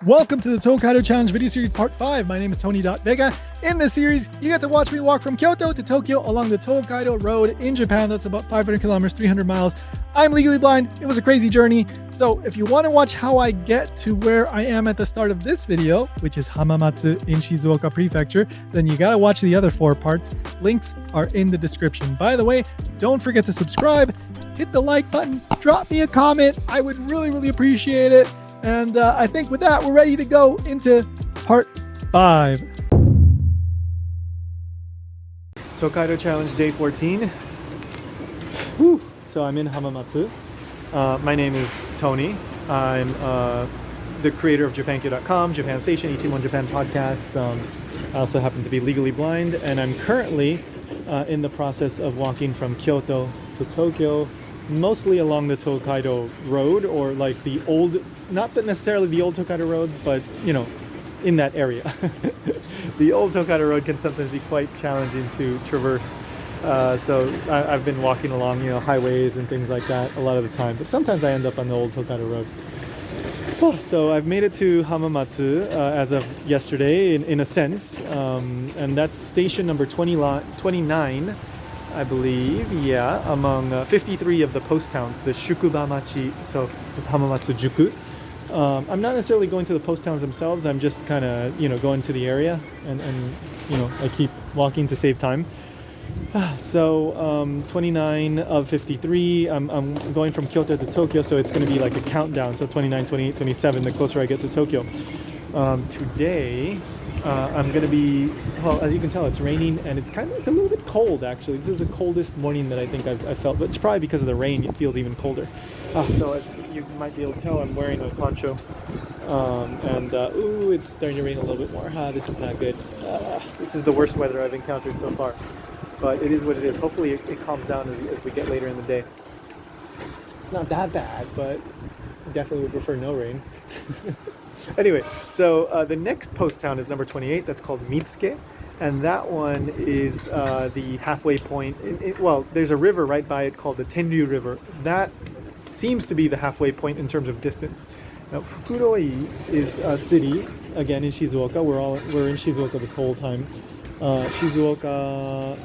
Welcome to the Tokaido Challenge video series part 5. My name is Tony.Vega. In this series, you get to watch me walk from Kyoto to Tokyo along the Tokaido Road in Japan. That's about 500 kilometers, 300 miles. I'm legally blind. It was a crazy journey. So if you want to watch how I get to where I am at the start of this video, which is Hamamatsu in Shizuoka Prefecture, then you got to watch the other 4 parts. Links are in the description. By the way, don't forget to subscribe, hit the like button, drop me a comment. I would really appreciate it. And I think with that, we're ready to go into part 5. Tokaido Challenge Day 14. Woo. So I'm in Hamamatsu. My name is Tony. I'm the creator of JapanKyo.com, Japan Station, 1 Japan podcasts. I also happen to be legally blind, and I'm currently in the process of walking from Kyoto to Tokyo, mostly along the Tokaido Road, or like the old, not necessarily the old Tokaido roads, but you know, in that area. The old Tokaido Road can sometimes be quite challenging to traverse. So I've been walking along, you know, highways and things like that a lot of the time, but sometimes I end up on the old Tokaido Road. So I've made it to Hamamatsu as of yesterday, in a sense, and that's station number 29, I believe, yeah, among 53 of the post towns, the Shukubamachi, so this is Hamamatsu-juku. I'm not necessarily going to the post towns themselves, I'm just kind of, you know, going to the area, and you know, I keep walking to save time. So 29 of 53, I'm going from Kyoto to Tokyo, so it's going to be like a countdown, so 29, 28, 27, the closer I get to Tokyo. Today, I'm going to be, well, as you can tell, it's raining, and it's a little bit cold, actually. This is the coldest morning that I think I've felt, but it's probably because of the rain, it feels even colder. So as you might be able to tell, I'm wearing a poncho, ooh, it's starting to rain a little bit more. This is not good. This is the worst weather I've encountered so far, but it is what it is. Hopefully it calms down as we get later in the day. It's not that bad, but definitely would prefer no rain. Anyway, so the next post town is number 28. That's called Mitsuke, and that one is the halfway point. Well, there's a river right by it called the Tenryu River. That seems to be the halfway point in terms of distance. Now, Fukuroi is a city, again in Shizuoka. We're in Shizuoka this whole time. Shizuoka.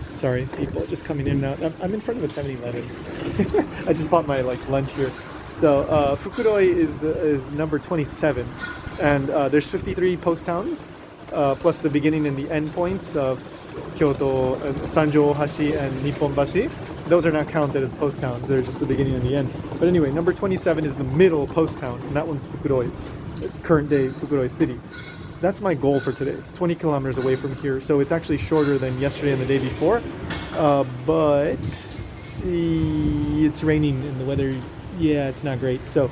Sorry, people just coming in and out. I'm in front of a 7-Eleven. I just bought my lunch here. So Fukuroi is number 27, and there's 53 post towns, plus the beginning and the end points of Kyoto, Sanjo-Hashi, and Nipponbashi. Those are not counted as post towns; they're just the beginning and the end. But anyway, number 27 is the middle post town, and that one's Fukuroi, current day Fukuroi City. That's my goal for today. It's 20 kilometers away from here, so it's actually shorter than yesterday and the day before. But it's raining and the weather. Yeah, it's not great. So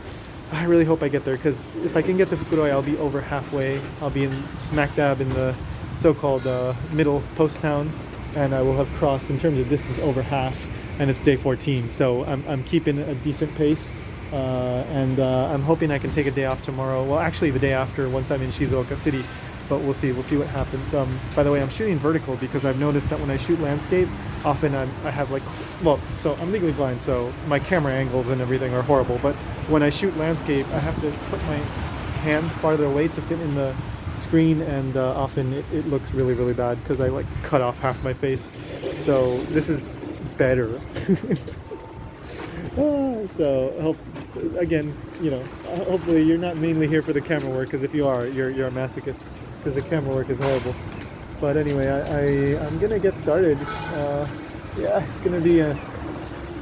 I really hope I get there, because if I can get to Fukuroi, I'll be over halfway. I'll be in smack dab in the so-called middle post town, and I will have crossed, in terms of distance, over half, and it's day 14. So I'm keeping a decent pace, and I'm hoping I can take a day off tomorrow. Well, actually the day after, once I'm in Shizuoka City. But we'll see what happens. By the way, I'm shooting vertical because I've noticed that when I shoot landscape, often I have so I'm legally blind, so my camera angles and everything are horrible. But when I shoot landscape, I have to put my hand farther away to fit in the screen, and often it looks really bad because I cut off half my face. So this is better. Again, you know, hopefully you're not mainly here for the camera work, because if you are, you're a masochist, because the camera work is horrible. But anyway, I'm gonna get started. Yeah, it's gonna be a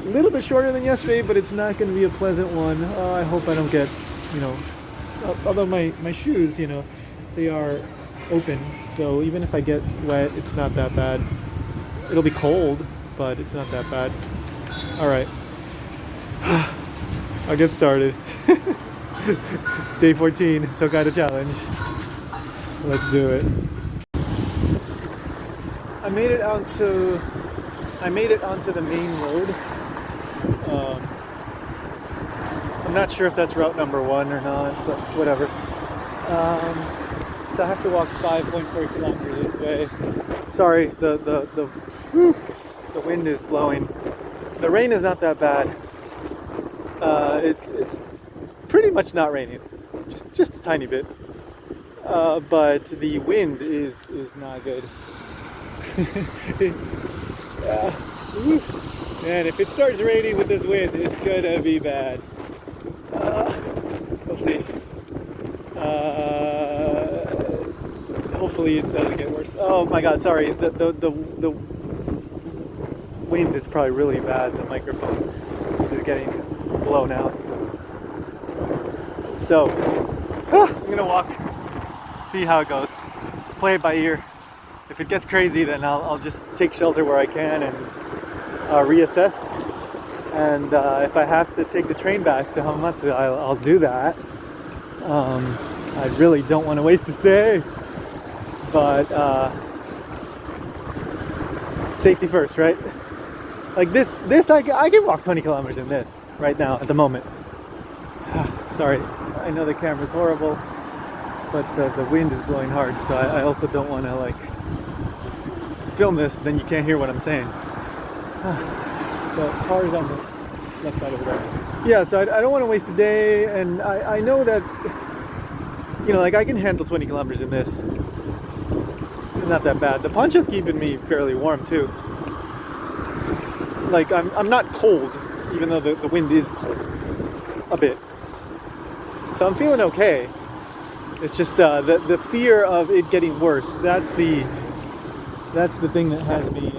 little bit shorter than yesterday, but it's not gonna be a pleasant one. I hope I don't get, you know, although my shoes, you know, they are open, so even if I get wet, it's not that bad. It'll be cold, but it's not that bad. All right. I'll get started. Day 14, Tokaido Challenge. Let's do it. I made it onto the main road. I'm not sure if that's route number 1 or not, but whatever. So I have to walk 5.4 kilometers this way. Sorry, the wind is blowing. The rain is not that bad. It's pretty much not raining. Just It's just a tiny bit. But the wind is not good. It's, and if it starts raining with this wind, it's gonna be bad. We'll see. Hopefully it doesn't get worse. Oh my god, sorry. The wind is probably really bad. The microphone is getting blown out. So, I'm gonna walk, see how it goes, play it by ear. If it gets crazy, then I'll just take shelter where I can and reassess. And if I have to take the train back to Hamamatsu, I'll do that. I really don't want to waste this day, but safety first, right? Like this I can walk 20 kilometers in this right now at the moment. Sorry, I know the camera's horrible, but the wind is blowing hard, so I also don't want to like film this, then you can't hear what I'm saying. So cars on the left side over there. Yeah, so I don't want to waste a day, and I know that, you know, like I can handle 20 kilometers in this. It's not that bad. The poncho's keeping me fairly warm too. Like I'm not cold, even though the wind is cold a bit. So I'm feeling okay. It's just the fear of it getting worse. That's the thing that has me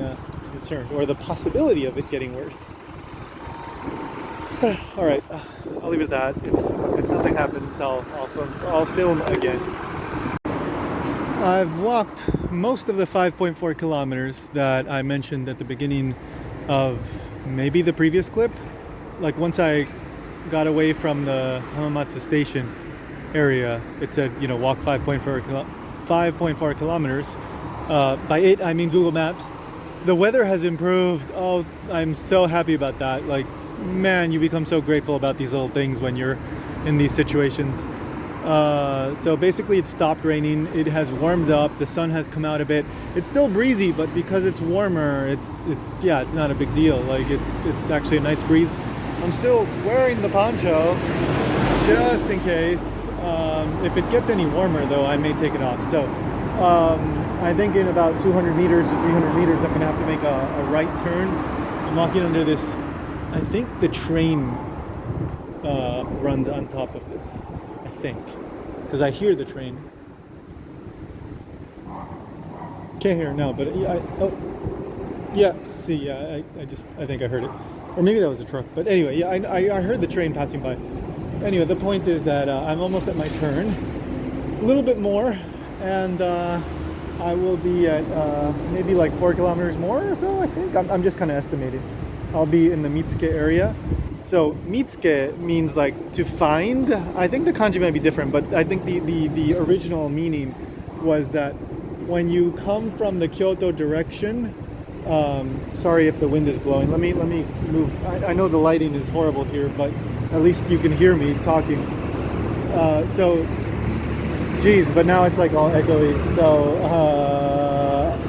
concerned, or the possibility of it getting worse. All right, I'll leave it at that. If something happens, I'll film again. I've walked most of the 5.4 kilometers that I mentioned at the beginning of maybe the previous clip. Like once I got away from the Hamamatsu station area, it said, you know, walk 5.4 kilometers. By it, I mean Google Maps. The weather has improved. Oh, I'm so happy about that. Like, man, you become so grateful about these little things when you're in these situations. So basically it stopped raining. It has warmed up. The sun has come out a bit. It's still breezy, but because it's warmer, it's not a big deal. Like it's actually a nice breeze. I'm still wearing the poncho just in case. If it gets any warmer though, I may take it off. So I think in about 200 meters or 300 meters, I'm gonna have to make a right turn. I'm walking under this, I think the train runs on top of this, I think, because I hear the train. Can't hear it now, but I think I heard it, or maybe that was a truck. But anyway, yeah, I heard the train passing by. Anyway, the point is that I'm almost at my turn, a little bit more, and I will be at maybe like 4 kilometers more or so. I think I'm just kind of estimating. I'll be in the Mitsuke area. So Mitsuke means like to find. I think the kanji might be different, but I think the original meaning was that when you come from the Kyoto direction. Sorry if the wind is blowing. Let me move. I know the lighting is horrible here, but at least you can hear me talking. But now it's like all echoey. So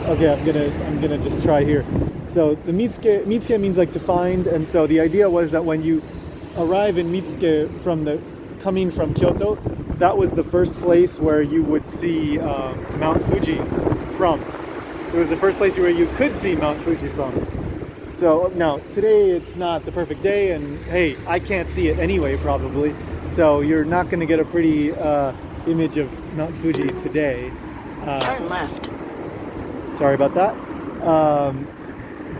okay, I'm gonna just try here. So the Mitsuke means like to find, and so the idea was that when you arrive in Mitsuke coming from Kyoto, that was the first place where you would see Mount Fuji from. It was the first place where you could see Mount Fuji from. So now today it's not the perfect day, and hey, I can't see it anyway probably. So you're not going to get a pretty image of Mount Fuji today. Turn left. Sorry about that.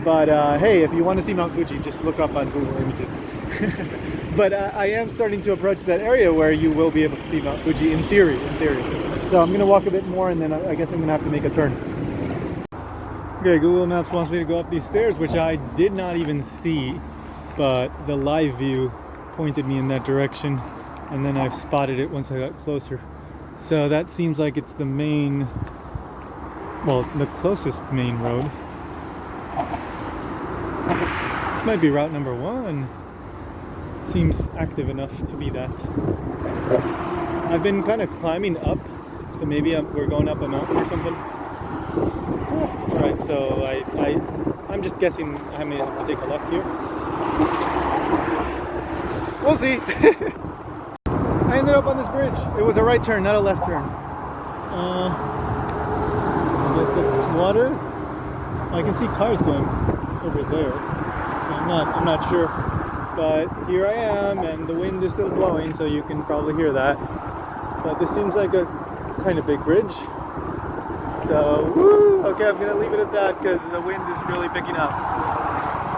But hey, if you want to see Mount Fuji, just look up on Google Images. But I am starting to approach that area where you will be able to see Mount Fuji in theory. So I'm going to walk a bit more, and then I guess I'm going to have to make a turn. Okay, Google Maps wants me to go up these stairs, which I did not even see, but the live view pointed me in that direction, and then I've spotted it once I got closer. So that seems like it's the closest main road. This might be route number 1. Seems active enough to be that. I've been kind of climbing up, so maybe we're going up a mountain or something. Alright, so I'm just guessing I may have to take a left here. We'll see. I ended up on this bridge. It was a right turn, not a left turn. I guess it's water. I can see cars going over there. I'm not sure. But here I am, and the wind is still blowing, so you can probably hear that. But this seems like a kind of big bridge. So, woo! Okay, I'm gonna leave it at that because the wind is really picking up.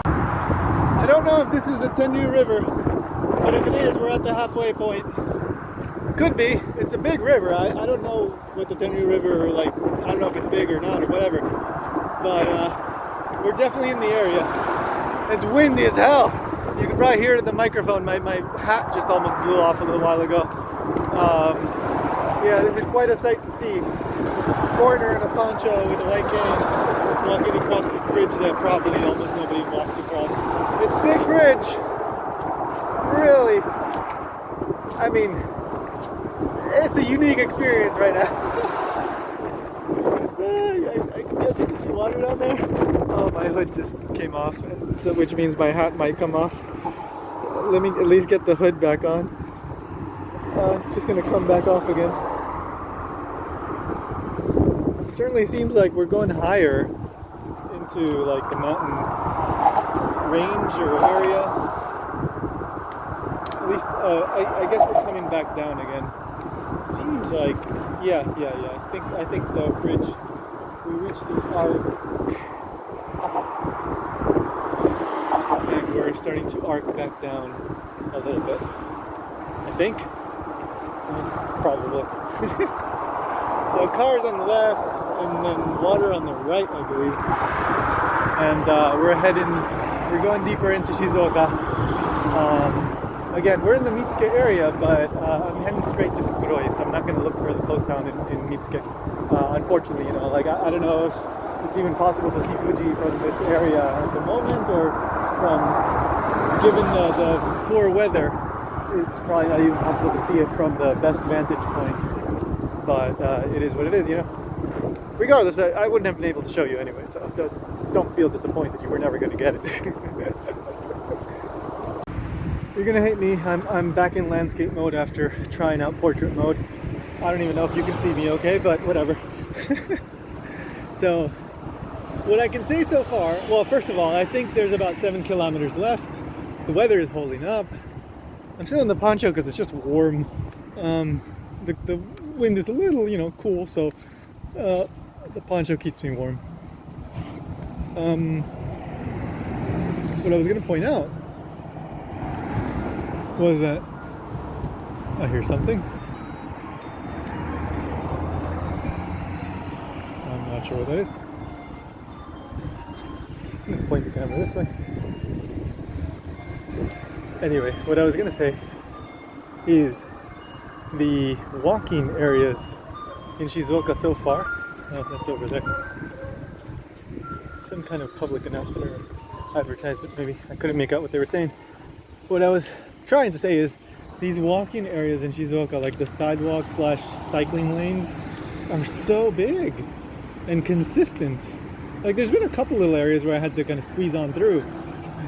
I don't know if this is the Tenryū River, but if it is, we're at the halfway point. Could be. It's a big river. I don't know what the Tenryū River, like, I don't know if it's big or not or whatever. But we're definitely in the area. It's windy as hell. You can probably hear it in the microphone. My hat just almost blew off a little while ago. Yeah, this is quite a sight to see. This foreigner in a poncho with a white cane walking across this bridge that probably almost nobody walks across. It's a big bridge. Really. I mean, it's a unique experience right now. I guess you can see water down there. Oh, my hood just came off, so which means my hat might come off. So let me at least get the hood back on. It's just going to come back off again. It certainly seems like we're going higher into like the mountain range or area. At least, I guess we're coming back down again. Seems like, yeah. I think the bridge, we reached the arc, and we're starting to arc back down a little bit. I think, probably. So cars on the left, and then water on the right, I believe. And we're going deeper into Shizuoka. Again, we're in the Mitsuke area, but I'm heading straight to Fukuroi, so I'm not going to look for the post town in Mitsuke. Unfortunately, you know, like I don't know if it's even possible to see Fuji from this area at the moment, or given the poor weather, it's probably not even possible to see it from the best vantage point. But it is what it is, you know. Regardless, I wouldn't have been able to show you anyway, so don't feel disappointed. You were never going to get it. You're gonna hate me. I'm back in landscape mode after trying out portrait mode. I don't even know if you can see me okay, but whatever. So, what I can say so far, well, first of all, I think there's about 7 kilometers left. The weather is holding up. I'm still in the poncho because it's just warm. The wind is a little, you know, cool, so the poncho keeps me warm. What I was gonna point out was that I hear something. I'm not sure what that is. I'm gonna point the camera this way. Anyway, what I was gonna say is the walking areas in Shizuoka so far. Oh, that's over there. Some kind of public announcement or advertisement, maybe. I couldn't make out what they were saying. What I was trying to say is these walking areas in Shizuoka, like the sidewalk / cycling lanes, are so big and consistent. Like there's been a couple little areas where I had to kind of squeeze on through,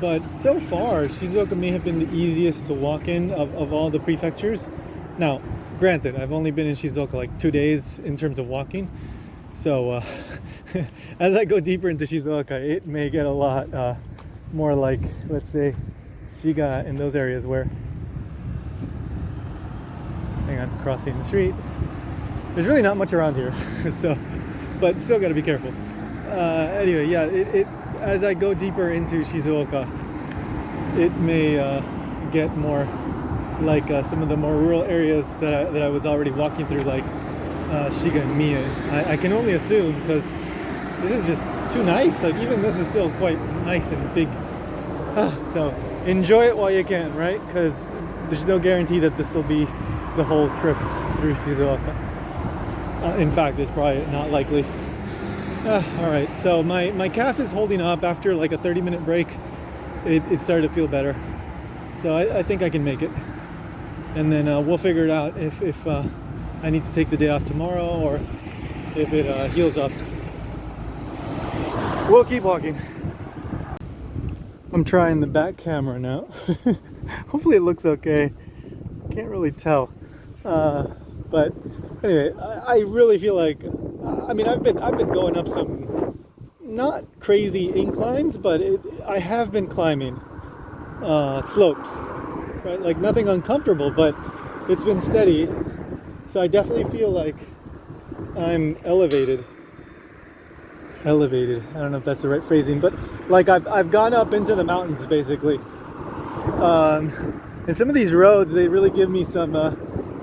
but so far Shizuoka may have been the easiest to walk in of all the prefectures. Now granted, I've only been in Shizuoka like 2 days in terms of walking, so as I go deeper into Shizuoka, it may get a lot more like, let's say, Shiga in those areas where, hang on, crossing the street. There's really not much around here, so, but still got to be careful. Anyway, yeah, it as I go deeper into Shizuoka, it may get more like some of the more rural areas that I was already walking through, like Shiga and Mie. I can only assume because this is just too nice. Like even this is still quite nice and big. So enjoy it while you can, right? Because there's no guarantee that this will be the whole trip through Shizuoka. In fact, it's probably not likely. All right, so my calf is holding up after like a 30-minute break. It started to feel better. So I think I can make it. And then we'll figure it out if I need to take the day off tomorrow or if it heals up. We'll keep walking. I'm trying the back camera now. Hopefully it looks okay. Can't really tell. But anyway, I really feel like, I mean, I've been going up some not crazy inclines, but I have been climbing slopes, right? Like nothing uncomfortable, but it's been steady. So I definitely feel like I'm elevated. Elevated. I don't know if that's the right phrasing, but like I've gone up into the mountains basically. And some of these roads, they really give me some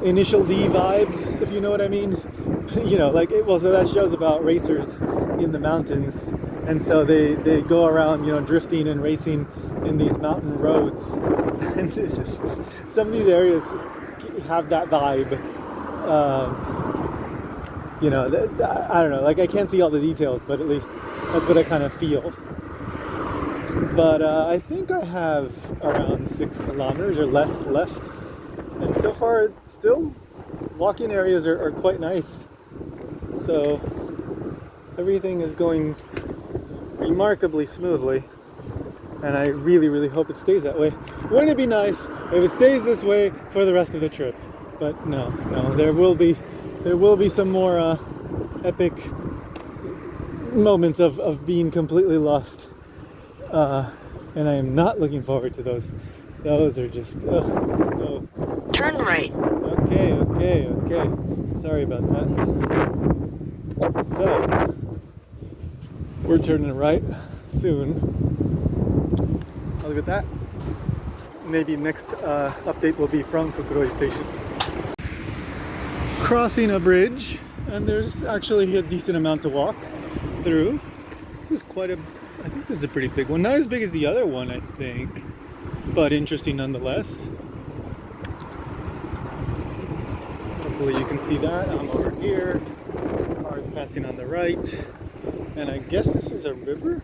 initial D vibes, if you know what I mean. You know, like, well, so that show's about racers in the mountains. And so they go around, you know, drifting and racing in these mountain roads. And some of these areas have that vibe. You know, I don't know, like I can't see all the details, but at least that's what I kind of feel. But I think I have around 6 kilometers or less left. And so far, still, walking areas are quite nice. So everything is going remarkably smoothly. And I really, really hope it stays that way. Wouldn't it be nice if it stays this way for the rest of the trip? But no, there will be some more epic moments of being completely lost. And I am not looking forward to those. Those are just, so. Turn right. Okay. Sorry about that. So, we're turning right soon. I'll leave it at that. Maybe next update will be from Fukudoi Station. Crossing a bridge, and there's actually a decent amount to walk through. This is I think this is a pretty big one. Not as big as the other one, I think, but interesting nonetheless. Hopefully you can see that. I'm over here. Cars passing on the right. And I guess this is a river?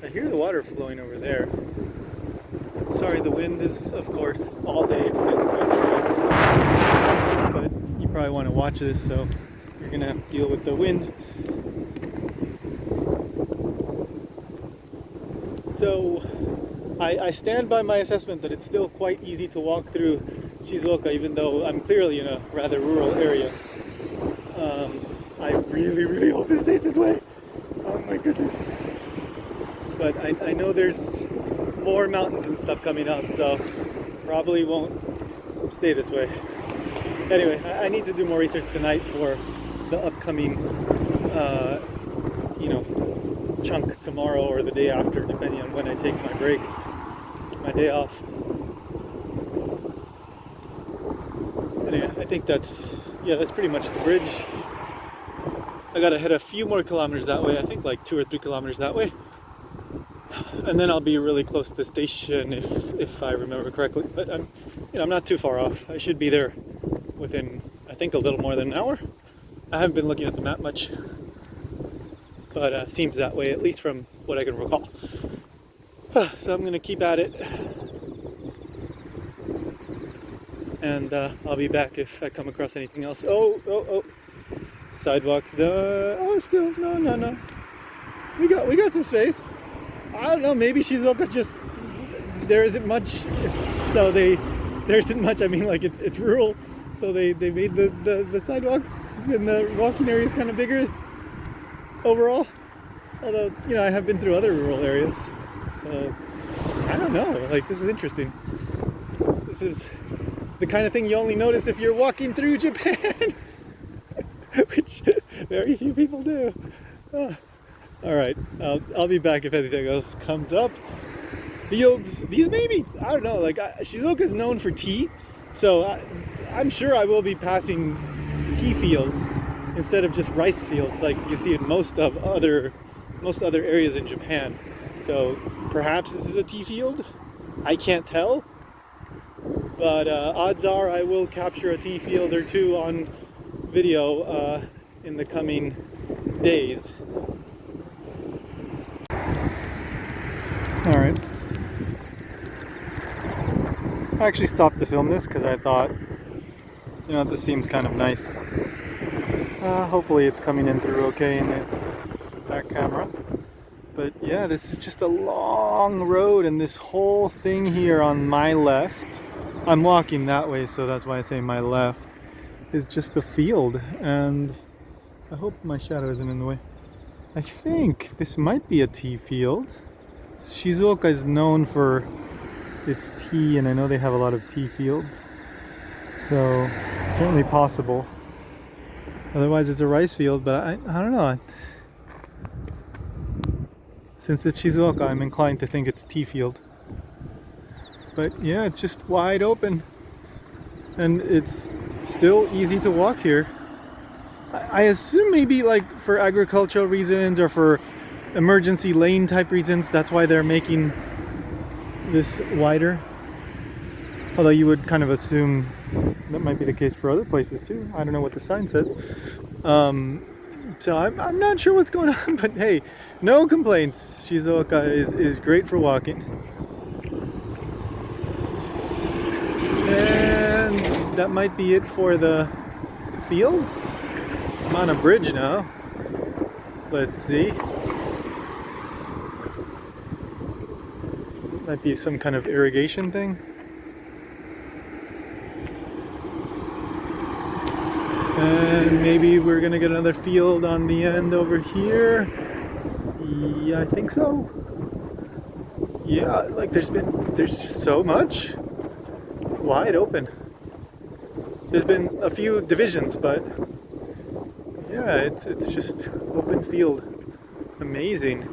I hear the water flowing over there. Sorry, the wind is, of course, all day. It's been quite strong. But you probably want to watch this, so you're going to have to deal with the wind. So I stand by my assessment that it's still quite easy to walk through Shizuoka, even though I'm clearly in a rather rural area. I really, really hope it stays this way. Oh my goodness. But I know there's more mountains and stuff coming up, so probably won't stay this way. Anyway, I need to do more research tonight for the upcoming, chunk tomorrow or the day after, depending on when I take my break, my day off. Anyway, I think that's pretty much the bridge. I gotta head a few more kilometers that way, I think like 2 or 3 kilometers that way. And then I'll be really close to the station if I remember correctly. But I'm not too far off. I should be there within, I think, a little more than an hour. I haven't been looking at the map much, but seems that way, at least from what I can recall. So I'm gonna keep at it, and I'll be back if I come across anything else. Oh, sidewalks done. Oh, still no. We got some space. I don't know. Maybe Shizuoka just there isn't much, so there isn't much. I mean, like it's rural, so they made the sidewalks and the walking areas kind of bigger overall. Although, I have been through other rural areas, so I don't know. Like, this is interesting. This is the kind of thing you only notice if you're walking through Japan, which very few people do. All right, I'll be back if anything else comes up. Fields, these maybe, I don't know, like Shizuoka is known for tea, so I'm sure I will be passing tea fields instead of just rice fields like you see in most other areas in Japan. So perhaps this is a tea field? I can't tell, but odds are I will capture a tea field or two on video in the coming days. Alright. I actually stopped to film this because I thought, this seems kind of nice. Hopefully it's coming in through okay in the back camera. But yeah, this is just a long road, and this whole thing here on my left I'm walking that way, so that's why I say my left is just a field, and I hope my shadow isn't in the way. I think this might be a tea field. Shizuoka is known for its tea, and I know they have a lot of tea fields, so it's certainly possible. Otherwise it's a rice field, but I don't know. Since it's Shizuoka, I'm inclined to think it's a tea field. But yeah, it's just wide open, and it's still easy to walk here. I assume maybe like for agricultural reasons or for emergency lane type reasons, that's why they're making this wider. Although you would kind of assume that might be the case for other places too. I don't know what the sign says. So I'm not sure what's going on, but hey, no complaints. Shizuoka is great for walking. And that might be it for the field. I'm on a bridge now. Let's see. Might be some kind of irrigation thing. And maybe we're gonna get another field on the end over here. Yeah, I think so. Yeah, like there's just so much wide open. There's been a few divisions, but yeah, it's just open field. Amazing.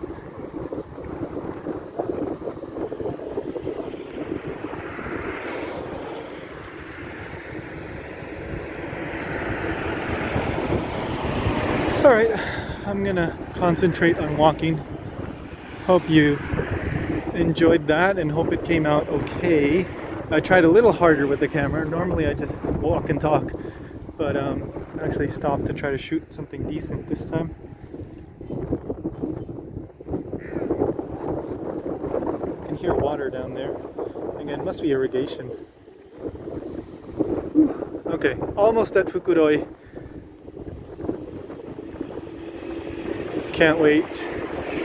Alright, I'm gonna concentrate on walking. Hope you enjoyed that and hope it came out okay. I tried a little harder with the camera. Normally I just walk and talk, but actually stopped to try to shoot something decent this time. I can hear water down there. Again, must be irrigation. Okay, almost at Fukuroi. Can't wait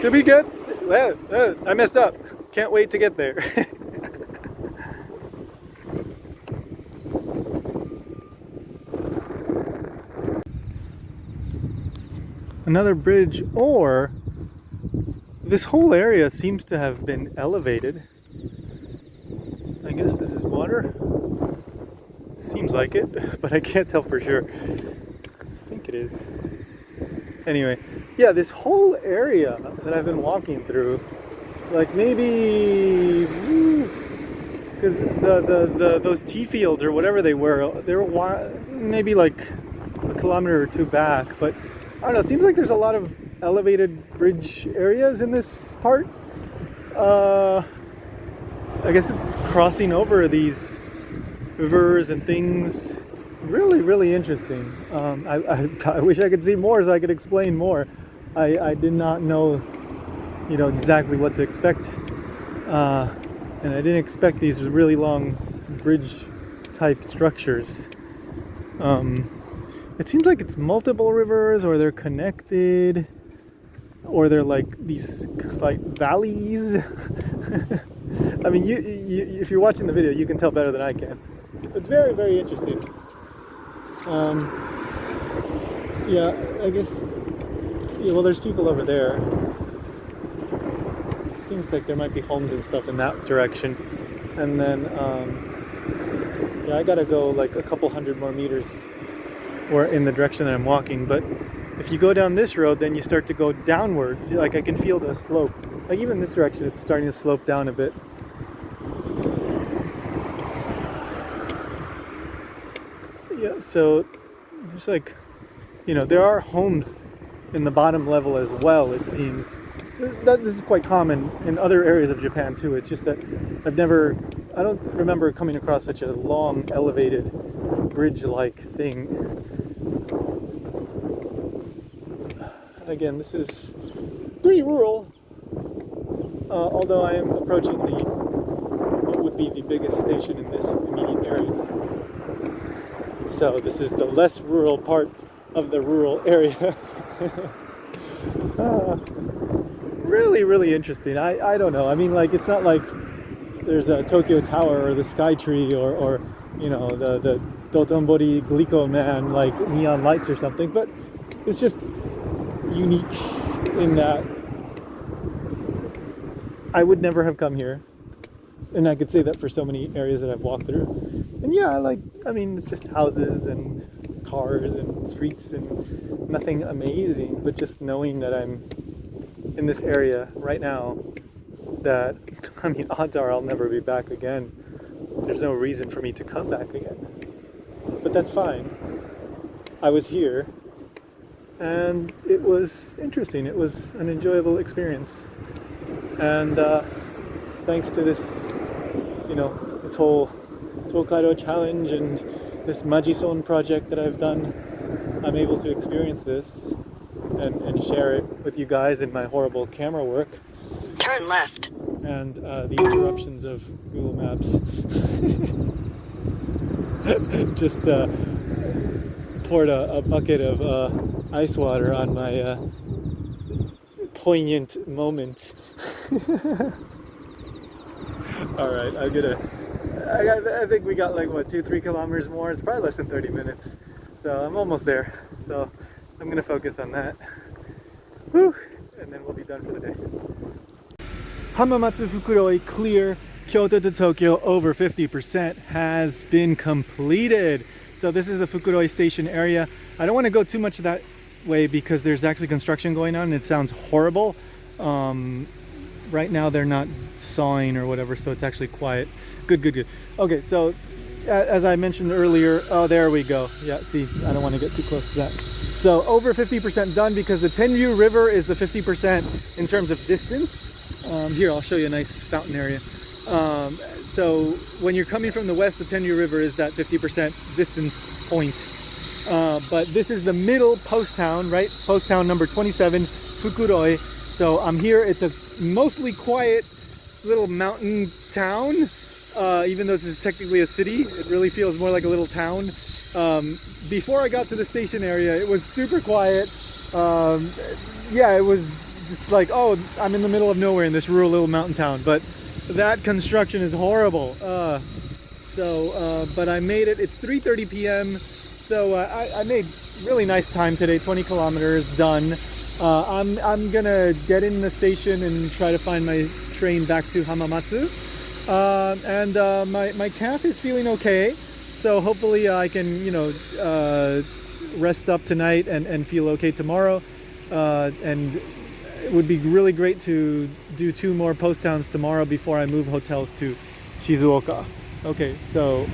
to be good. I messed up. Can't wait to get there. Another bridge, or this whole area seems to have been elevated. I guess this is water. Seems like it, but I can't tell for sure. I think it is. Anyway, yeah, this whole area that I've been walking through, like maybe, because those tea fields or whatever they were maybe like a kilometer or two back, but I don't know, it seems like there's a lot of elevated bridge areas in this part. I guess it's crossing over these rivers and things. Really interesting. I wish I could see more so I could explain more. I did not know, exactly what to expect, and I didn't expect these really long bridge type structures. It seems like it's multiple rivers, or they're connected, or they're like these slight valleys. I mean, you if you're watching the video, you can tell better than I can. It's very interesting. Yeah, I guess. Yeah, well, there's people over there. Seems like there might be homes and stuff in that direction, and then yeah, I gotta go like a couple hundred more meters, or in the direction that I'm walking. But if you go down this road, then you start to go downwards. Like I can feel the slope. Like even this direction, it's starting to slope down a bit. Yeah, so there's like, there are homes in the bottom level as well, it seems. This is quite common in other areas of Japan too. It's just that I don't remember coming across such a long, elevated, bridge-like thing. Again, this is pretty rural, although I am approaching what would be the biggest station in this immediate area. So this is the less rural part of the rural area. Really interesting. I don't know. I mean, like, it's not like there's a Tokyo Tower or the Sky Tree or you know the Dotonbori Glico Man like neon lights or something. But it's just unique in that I would never have come here, and I could say that for so many areas that I've walked through. And yeah, I mean, it's just houses and cars and streets and nothing amazing, but just knowing that I'm in this area right now, that, I mean, odds are I'll never be back again. There's no reason for me to come back again. But that's fine. I was here, and it was interesting. It was an enjoyable experience. And thanks to this, you know, this whole Tokaido challenge and this Majison project that I've done, I'm able to experience this and share it with you guys in my horrible camera work. Turn left. And the interruptions of Google Maps. Just poured a bucket of ice water on my poignant moment. All right, I think we got like what, 2-3 kilometers more. It's probably less than 30 minutes, so I'm almost there. So I'm gonna focus on that. Whew. And then we'll be done for the day. Hamamatsu Fukuroi clear, Kyoto to Tokyo over 50% has been completed. So this is the Fukuroi station area. I don't want to go too much that way because there's actually construction going on and it sounds horrible. Right now they're not sawing or whatever, so it's actually quiet. Good. Okay, so as I mentioned earlier, oh, there we go. Yeah, see, I don't want to get too close to that. So over 50% done because the Tenryu River is the 50% in terms of distance. Here, I'll show you a nice fountain area. So when you're coming from the west, the Tenryu River is that 50% distance point. But this is the middle post town, right? Post town number 27, Fukuroi. So I'm here. It's a mostly quiet little mountain town. Even though this is technically a city, it really feels more like a little town. Before I got to the station area, it was super quiet. Yeah, it was just like, oh, I'm in the middle of nowhere in this rural little mountain town. But that construction is horrible. But I made it. It's 3:30 p.m. So I made really nice time today. 20 kilometers done. I'm gonna get in the station and try to find my train back to Hamamatsu. My calf is feeling okay. So hopefully I can, rest up tonight and feel okay tomorrow. And it would be really great to do 2 more post towns tomorrow before I move hotels to Shizuoka. Okay, so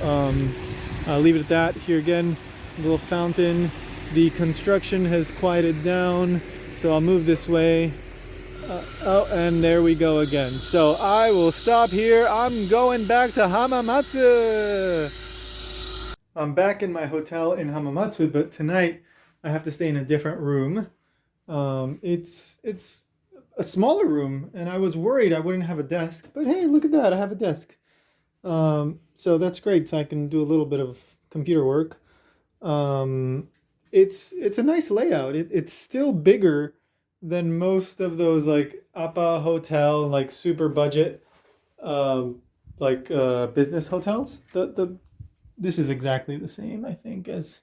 I'll leave it at that. Here again, a little fountain. The construction has quieted down, so I'll move this way. And there we go again. So I will stop here. I'm going back to Hamamatsu. I'm back in my hotel in Hamamatsu, but tonight I have to stay in a different room. It's a smaller room, and I was worried I wouldn't have a desk. But hey, look at that! I have a desk. So that's great. So I can do a little bit of computer work. It's a nice layout. It's still bigger than most of those like Appa hotel, like super budget, business hotels. This is exactly the same, I think, as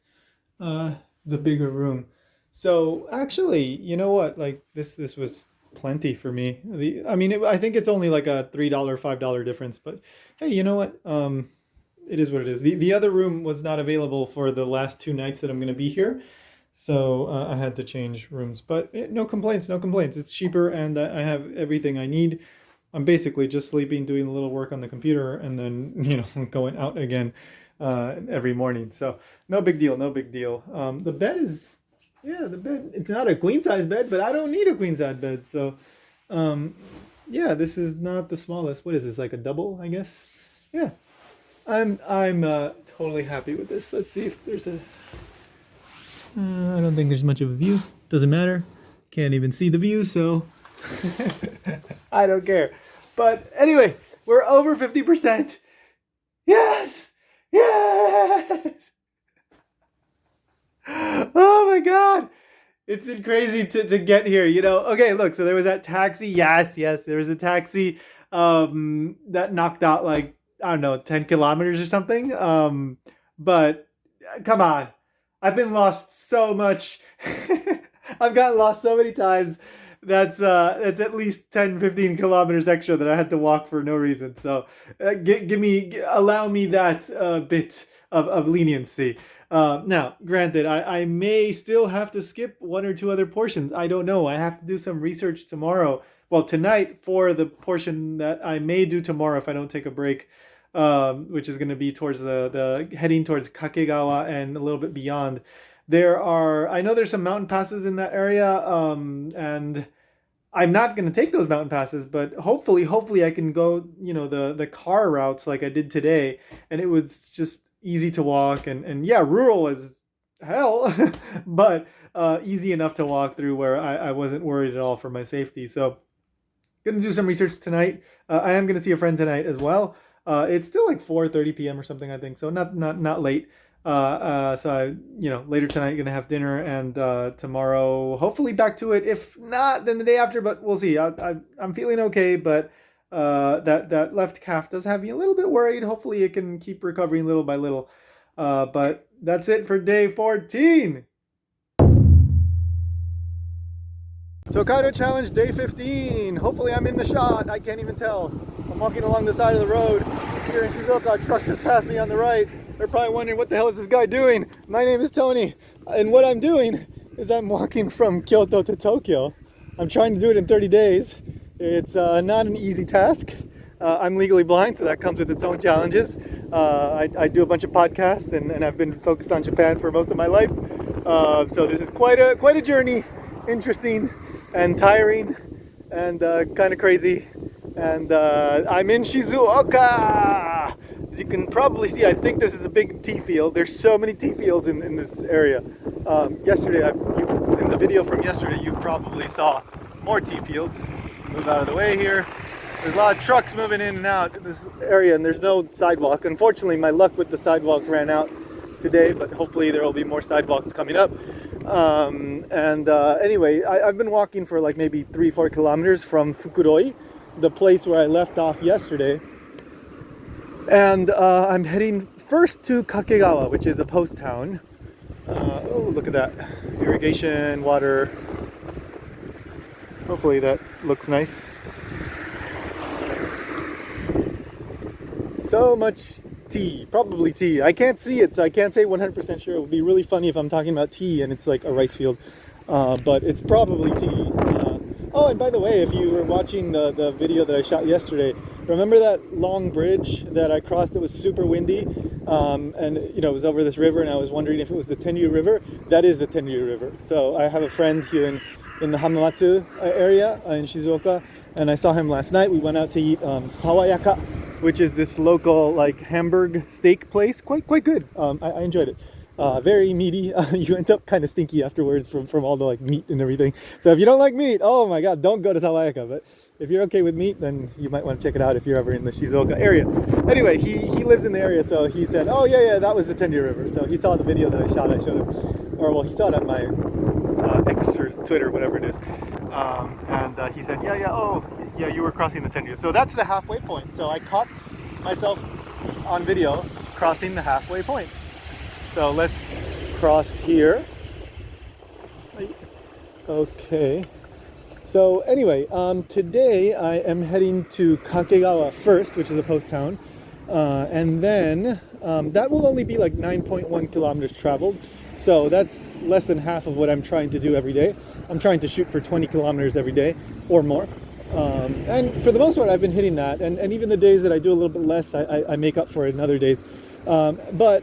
the bigger room. So actually, you know what? Like this was plenty for me. I think it's only like a $3, $5 difference, but hey, you know what? It is what it is. The other room was not available for the last 2 nights that I'm going to be here. So I had to change rooms, but no complaints. It's cheaper and I have everything I need. I'm basically just sleeping, doing a little work on the computer, and then, going out again every morning. So no big deal. The bed is, it's not a queen size bed, but I don't need a queen size bed. So this is not the smallest. What is this, like a double, I guess? Yeah, I'm totally happy with this. Let's see if there's a... I don't think there's much of a view. Doesn't matter. Can't even see the view, so I don't care. But anyway, we're over 50%. Yes! Oh my God. It's been crazy to get here, Okay, look, so there was that taxi. Yes, there was a taxi. that knocked out like, I don't know, 10 kilometers or something. But come on, I've been lost so much. I've gotten lost so many times. That's at least 10, 15 kilometers extra that I had to walk for no reason. So allow me that bit of leniency. Now, granted, I may still have to skip one or two other portions. I don't know. I have to do some research tomorrow. Well, tonight for the portion that I may do tomorrow if I don't take a break, which is going to be towards the heading towards Kakegawa and a little bit beyond. I know there's some mountain passes in that area, and I'm not going to take those mountain passes, but hopefully I can go, the car routes like I did today, and it was just easy to walk and yeah, rural as hell, but easy enough to walk through where I wasn't worried at all for my safety. So gonna do some research tonight. I am gonna see a friend tonight as well. It's still like 4:30 p.m. or something, I think, so not late. So later tonight gonna have dinner, and tomorrow hopefully back to it. If not, then the day after. But we'll see. I'm feeling okay, but that left calf does have me a little bit worried. Hopefully it can keep recovering little by little. But that's it for day 14. Tokaido Challenge Day 15. Hopefully I'm in the shot. I can't even tell. I'm walking along the side of the road here in Shizuoka. A truck just passed me on the right. They're probably wondering, what the hell is this guy doing? My name is Tony, and what I'm doing is I'm walking from Kyoto to Tokyo. I'm trying to do it in 30 days. It's not an easy task. I'm legally blind, so that comes with its own challenges. I do a bunch of podcasts, and I've been focused on Japan for most of my life. So this is quite a journey. Interesting and tiring and kind of crazy. And I'm in Shizuoka! As you can probably see, I think this is a big tea field. There's so many tea fields in this area. Yesterday, in the video from yesterday, you probably saw more tea fields. Move out of the way here. There's a lot of trucks moving in and out in this area, and there's no sidewalk. Unfortunately, my luck with the sidewalk ran out today, but hopefully there will be more sidewalks coming up. Anyway, I've been walking for like maybe 3-4 kilometers from Fukuroi, the place where I left off yesterday. And I'm heading first to Kakegawa, which is a post town. Oh, look at that. Irrigation, water. Hopefully that looks nice. So much tea, probably tea. I can't see it, so I can't say 100% sure. It would be really funny if I'm talking about tea and it's like a rice field, but it's probably tea. Oh, and by the way, if you were watching the video that I shot yesterday, remember that long bridge that I crossed that was super windy? And it was over this river, and I was wondering if it was the Tenryu River. That is the Tenryu River. So I have a friend here in the Hamamatsu area in Shizuoka, and I saw him last night. We went out to eat Sawayaka, which is this local like Hamburg steak place. Quite good. I enjoyed it. Very meaty. You end up kind of stinky afterwards from all the like meat and everything. So if you don't like meat, oh my god, don't go to Sawayaka. But if you're okay with meat, then you might want to check it out if you're ever in the Shizuoka area. Anyway, he lives in the area, so he said, oh yeah, that was the Tenryu River. So he saw the video that I shot. I showed him, or well, he saw it on my X or Twitter, whatever it is. And he said, yeah, you were crossing the Tenryu. So that's the halfway point. So I caught myself on video crossing the halfway point. So let's cross here. Okay. So anyway, today I am heading to Kakegawa first, which is a post town. And then that will only be like 9.1 kilometers traveled. So that's less than half of what I'm trying to do every day. I'm trying to shoot for 20 kilometers every day or more. And for the most part, I've been hitting that. And even the days that I do a little bit less, I make up for it in other days. But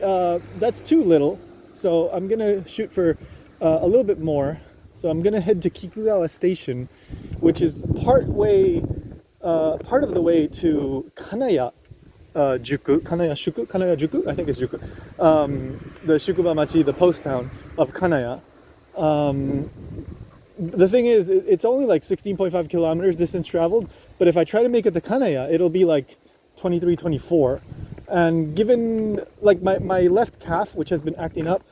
that's too little. So I'm going to shoot for a little bit more. So I'm going to head to Kikugawa Station, which is part of the way to Kanaya-juku, I think it's Juku, the Shukuba-machi, the post town of Kanaya. The thing is, it's only like 16.5 kilometers distance traveled, but if I try to make it to Kanaya, it'll be like 23, 24. And given, like, my left calf, which has been acting up,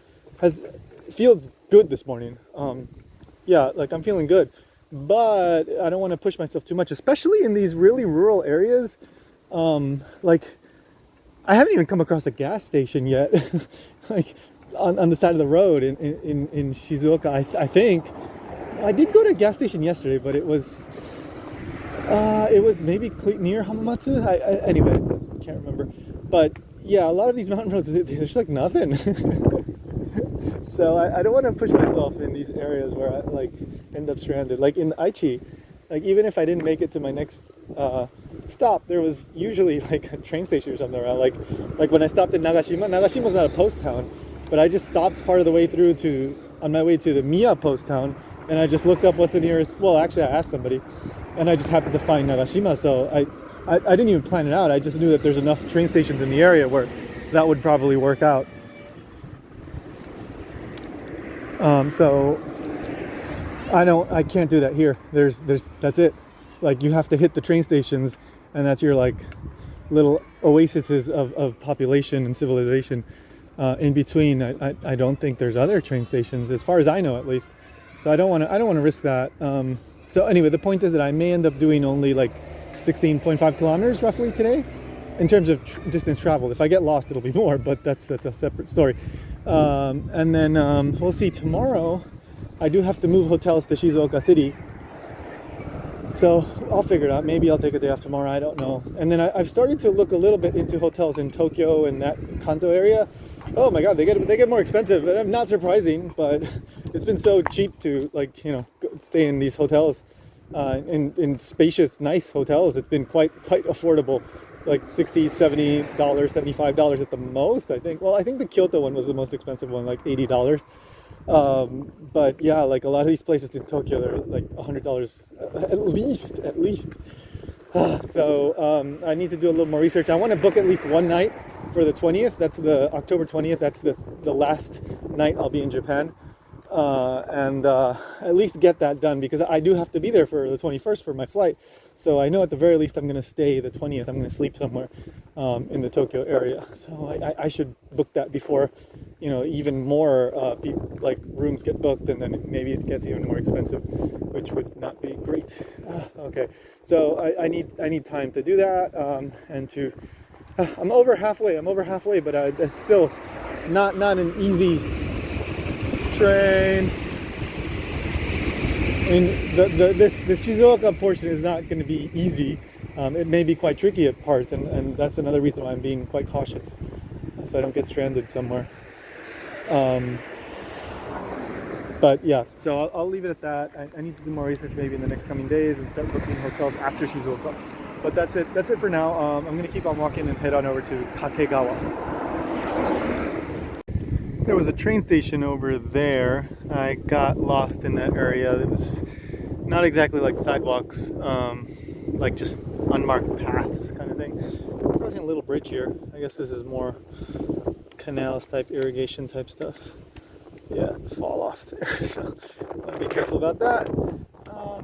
feels good this morning. Yeah, like I'm feeling good. but I don't want to push myself too much, especially in these really rural areas. Like, I haven't even come across a gas station yet, like on the side of the road in Shizuoka. I think I did go to a gas station yesterday, but it was maybe near Hamamatsu. Anyway, I can't remember. But yeah, a lot of these mountain roads, there's like nothing. So I don't want to push myself in these areas where I like end up stranded. Like in Aichi, like even if I didn't make it to my next stop, there was usually like a train station or something around. Like when I stopped in Nagashima, Nagashima's not a post town, but I just stopped part of the way through on my way to the Miya post town, and I just looked up what's the nearest. Well, actually, I asked somebody, and I just happened to find Nagashima. So I didn't even plan it out. I just knew that there's enough train stations in the area where that would probably work out. So I can't do that here. That's it. Like you have to hit the train stations, and that's your like little oases of population and civilization. In between, I don't think there's other train stations, as far as I know, at least. So I don't want to risk that. So anyway, the point is that I may end up doing only like 16.5 kilometers roughly today, in terms of distance traveled. If I get lost, it'll be more, but that's a separate story. And then we'll see. Tomorrow, I do have to move hotels to Shizuoka City. So I'll figure it out. Maybe I'll take a day off tomorrow. I don't know. And then I've started to look a little bit into hotels in Tokyo and that Kanto area. Oh my God, they get more expensive. Not surprising, but it's been so cheap to stay in these hotels, in spacious, nice hotels. It's been quite affordable, like $60, $70, $75 at the most. I think. Well, I think the Kyoto one was the most expensive one, like $80. But yeah, like a lot of these places in Tokyo, they're like $100 at least. So I need to do a little more research. I want to book at least one night for the 20th. That's the October 20th. That's the last night I'll be in Japan. And at least get that done, because I do have to be there for the 21st for my flight. So I know at the very least I'm going to stay the 20th. I'm going to sleep somewhere in the Tokyo area. So I should book that before, even more like rooms get booked, and then maybe it gets even more expensive, which would not be great. Okay, so I need time to do that, and to I'm over halfway, but it's still not an easy train. And this Shizuoka portion is not going to be easy. It may be quite tricky at parts, and that's another reason why I'm being quite cautious, so I don't get stranded somewhere. But yeah, so I'll leave it at that. I need to do more research maybe in the next coming days and start booking hotels after Shizuoka. But that's it for now. I'm going to keep on walking and head on over to Kakegawa. There was a train station over there. I got lost in that area. It was not exactly like sidewalks, like just unmarked paths kind of thing. Crossing a little bridge here. I guess this is more canals type, irrigation type stuff. Yeah, fall off there. So I want to be careful about that.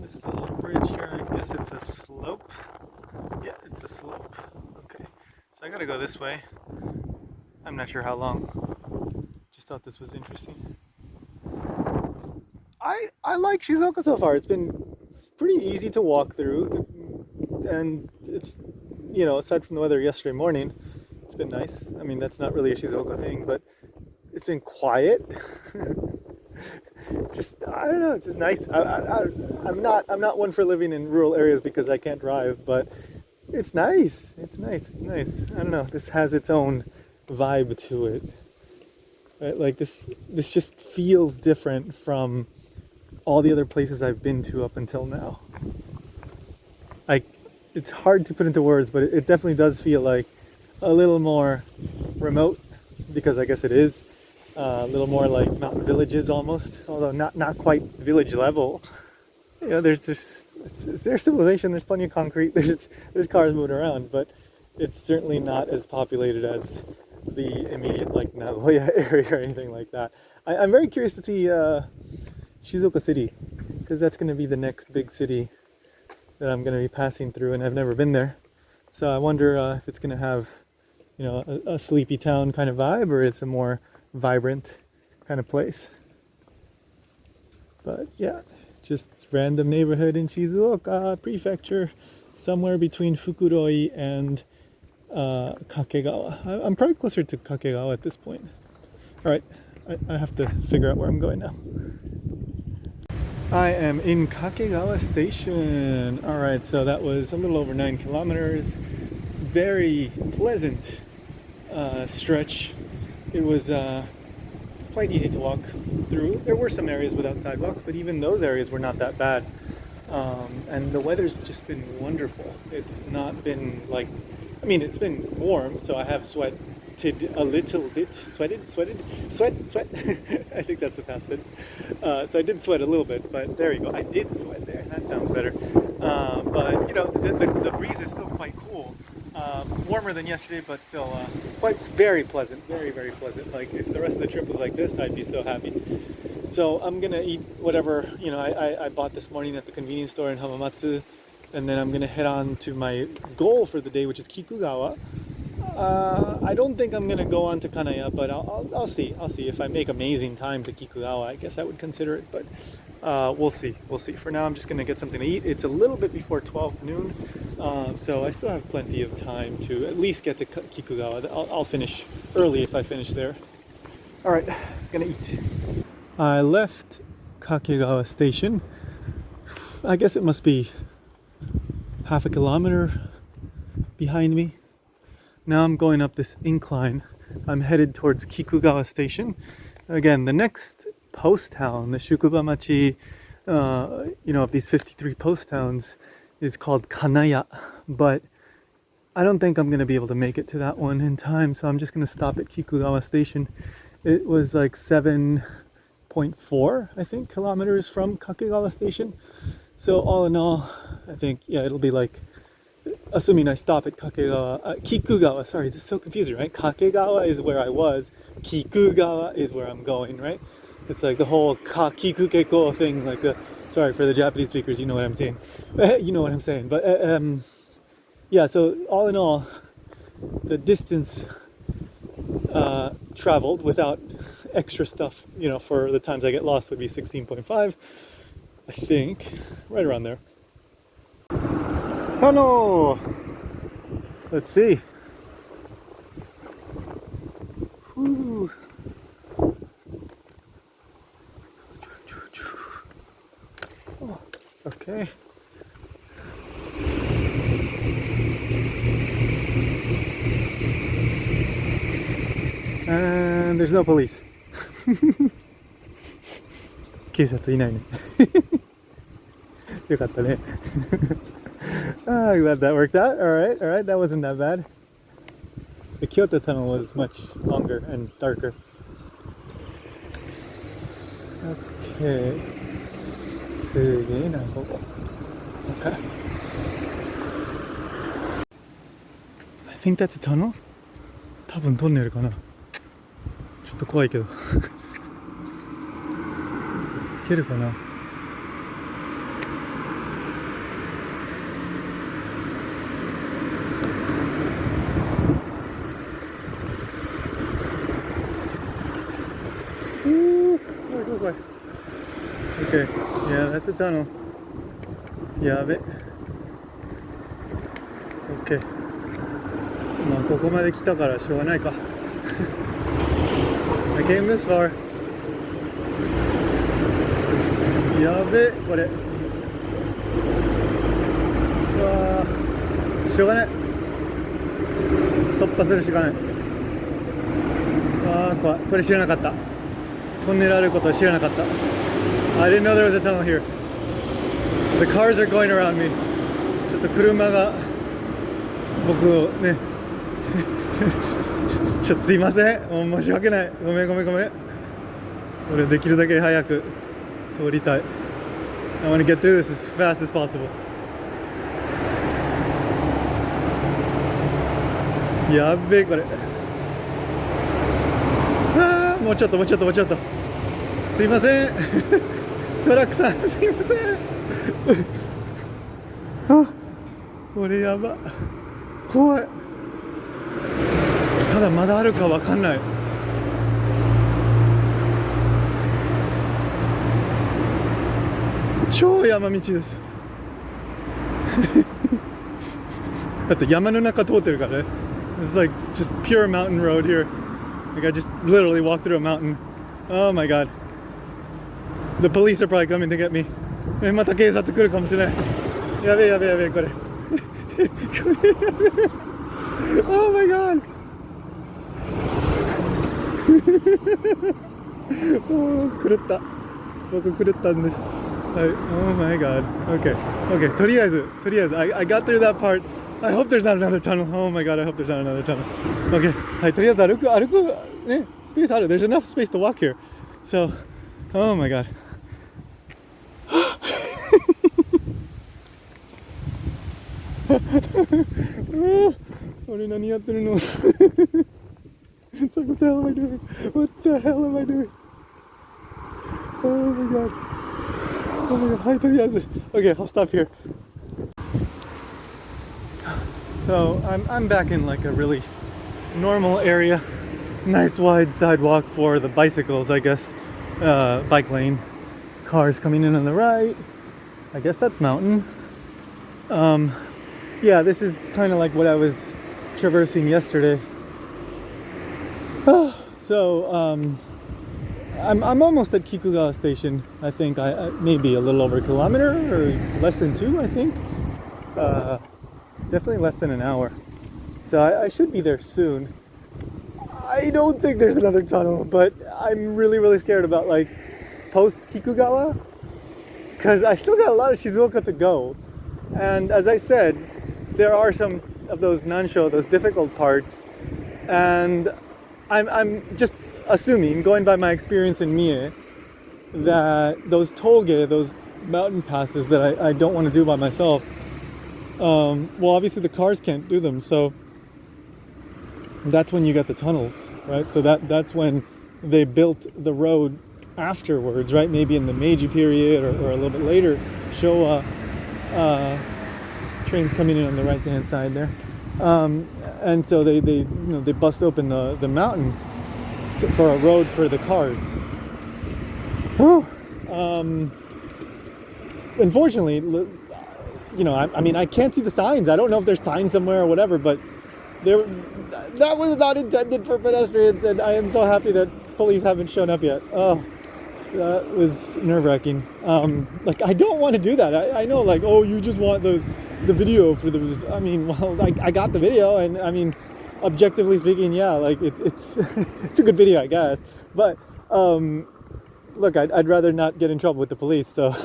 This is the little bridge here. I guess it's a slope. Yeah, it's a slope. Okay, so I gotta go this way. I'm not sure how long. Just thought this was interesting. I like Shizuoka so far. It's been pretty easy to walk through, and it's, aside from the weather yesterday morning, it's been nice. I mean, that's not really a Shizuoka thing, but it's been quiet. I don't know, it's just nice. I'm not one for living in rural areas because I can't drive, but it's nice. It's nice. I don't know. This has its own vibe to it. Right? Like this just feels different from all the other places I've been to up until now. Like, it's hard to put into words, but it definitely does feel like a little more remote, because I guess it is. A little more like mountain villages almost, although not quite village level. There's civilization, there's plenty of concrete, there's cars moving around, but it's certainly not as populated as the immediate like Nagoya area or anything like that. I'm very curious to see Shizuoka City, because that's going to be the next big city that I'm going to be passing through, and I've never been there. So I wonder if it's going to have, a sleepy town kind of vibe, or it's a more vibrant kind of place. But yeah, just random neighborhood in Shizuoka Prefecture, somewhere between Fukuroi and Kakegawa. I'm probably closer to Kakegawa at this point. All right, I have to figure out where I'm going now. I am in Kakegawa Station. All right, so that was a little over 9 kilometers. Very pleasant stretch. It was quite easy to walk through. There were some areas without sidewalks, but even those areas were not that bad. And the weather's just been wonderful. It's not been like, I mean, it's been warm, so I have sweated a little bit. Sweat. I think that's the past tense. So I did sweat a little bit, but there you go. I did sweat there. That sounds better. But you know, the breeze is still quite cool. Warmer than yesterday, but still quite very pleasant. Very, very pleasant. Like if the rest of the trip was like this, I'd be so happy. So I'm gonna eat whatever, you know, I bought this morning at the convenience store in Hamamatsu, and then I'm gonna head on to my goal for the day, which is Kikugawa. I don't think I'm gonna go on to Kanaya, but I'll see. I'll see if I make amazing time to Kikugawa. I guess I would consider it, but we'll see. We'll see. For now, I'm just gonna get something to eat. It's a little bit before 12 noon, so I still have plenty of time to at least get to Kikugawa. I'll finish early if I finish there. All right, gonna eat. I left Kakegawa Station. I guess it must be half a kilometer behind me. Now I'm going up this incline. I'm headed towards Kikugawa Station. Again, the next post town, the Shukubamachi, you know, of these 53 post towns, is called Kanaya. But I don't think I'm going to be able to make it to that one in time, so I'm just going to stop at Kikugawa Station. It was like 7.4, I think, kilometers from Kakegawa Station. So all in all, I think, yeah, it'll be like, assuming I stop at Kikugawa, sorry, this is so confusing, right? Kakegawa is where I was, Kikugawa is where I'm going, right? It's like the whole Kikukeko thing, like sorry for the Japanese speakers, you know what I'm saying. You know what I'm saying, but yeah, so all in all, the distance traveled without extra stuff, you know, for the times I get lost would be 16.5, I think, right around there. Tunnel! Let's see. Whew. Oh, it's okay. And there's no police. 警察いないね。よかったね。I'm glad that worked out. All right, that wasn't that bad. The Kyoto tunnel was much longer and darker. Okay. Okay. I think that's a tunnel. 多分トンネルかな。ちょっと怖いけど。いけるかな。Okay, yeah, that's a tunnel. Yabe. Okay. まあここまで来たからしょうがないか。I came this far. やべ、これ。うわー、しょうがない。突破するしかない。あー、怖い。これ知らなかった。トンネルあることは知らなかった。I didn't know there was a tunnel here. The cars are going around me. ちょっと車が僕をねちょっとすいません。もう申し訳ない。ごめん。俺できるだけ早く通りたい。I want to get through this as fast as possible. やっべえこれ。ああ、もうちょっと。すいません。トラックさんすいません。あ、これやば。怖い。ただまだあるかわかんない。超山道です。だって山の中通ってるからね。It's like just pure mountain road here. Like I just literally walked through a mountain. Oh my god. The police are probably coming to get me. また警察来るかもしれない。やべえやべえやべえこれ。Oh my god. Oh, 狂った。僕狂ったんです。はい。Oh my god. Okay. Okay. とりあえず I got through that part. I hope there's not another tunnel. Oh my god. I hope there's not another tunnel. Okay. はい。とりあえず歩くね。スペースある。There's enough space to walk here. So, oh my god. 俺何やってるのIt's like, what the hell am I doing? What the hell am I doing? Oh my god. Oh my god. はい、とりあえず Okay, I'll stop here. So, I'm back in like a really normal area. Nice wide sidewalk for the bicycles, I guess. Bike lane. Cars coming in on the right. I guess that's mountain. Yeah, this is kind of like what I was traversing yesterday. So, I'm almost at Kikugawa Station. I think I maybe a little over a kilometer or less than 2, I think. Definitely less than an hour. So I should be there soon. I don't think there's another tunnel, but I'm really, really scared about like post Kikugawa because I still got a lot of Shizuoka to go. And as I said, there are some of those nansho, those difficult parts, and I'm just assuming, going by my experience in Mie, that those toge, those mountain passes that I don't want to do by myself, well, obviously the cars can't do them, so that's when you get the tunnels, right? So that's when they built the road afterwards, right? Maybe in the Meiji period or a little bit later, Showa. Trains coming in on the right hand side there, and so they bust open the mountain for a road for the cars. Unfortunately, I mean I can't see the signs. I don't know if there's signs somewhere or whatever, but that was not intended for pedestrians, and I am so happy that police haven't shown up yet. Oh, that was nerve-wracking. Like I don't want to do that. I know, like, oh, you just want the video for the. I mean, well, I got the video, and I mean, objectively speaking, yeah, like it's it's a good video, I guess. But look, I'd rather not get in trouble with the police, so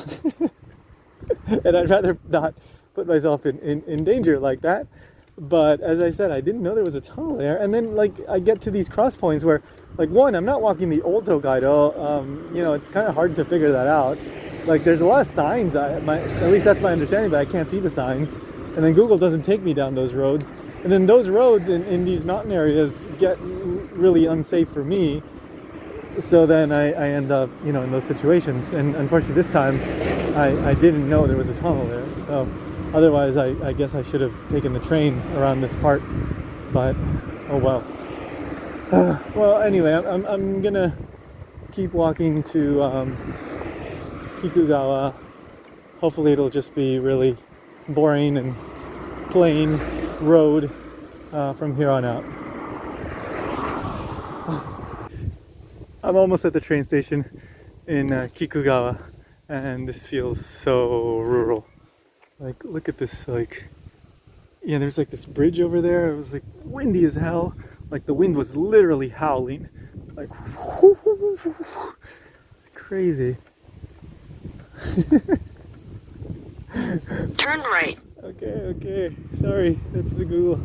and I'd rather not put myself in danger like that. But as I said, I didn't know there was a tunnel there, and then like I get to these cross points where, like, one, I'm not walking the old Tokaido. It's kind of hard to figure that out. Like, there's a lot of signs. At least that's my understanding, but I can't see the signs. And then Google doesn't take me down those roads. And then those roads in these mountain areas get really unsafe for me. So then I end up, in those situations. And unfortunately, this time I didn't know there was a tunnel there. So otherwise, I guess I should have taken the train around this part. But oh well. Well, anyway, I'm gonna keep walking to Kikugawa. Hopefully it'll just be really boring and plain road from here on out. I'm almost at the train station in Kikugawa, and this feels so rural. Like, look at this, like, yeah, there's like this bridge over there. It was like windy as hell. Like the wind was literally howling. Like, it's crazy. Turn right. Okay. Sorry, that's the Google.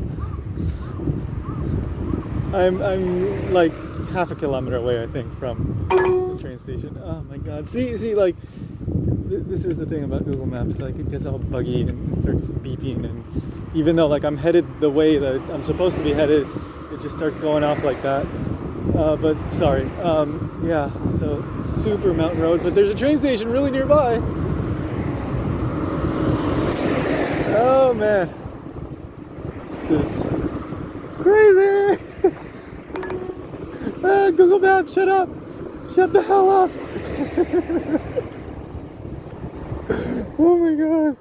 I'm like half a kilometer away, I think, from the train station. Oh my god. See, like, this is the thing about Google Maps. Like, it gets all buggy and it starts beeping, and even though like I'm headed the way that I'm supposed to be headed, it just starts going off like that. But sorry. Yeah, so super mountain road, but there's a train station really nearby. Oh man, this is crazy. Google Maps, shut up. Shut the hell up. Oh my god.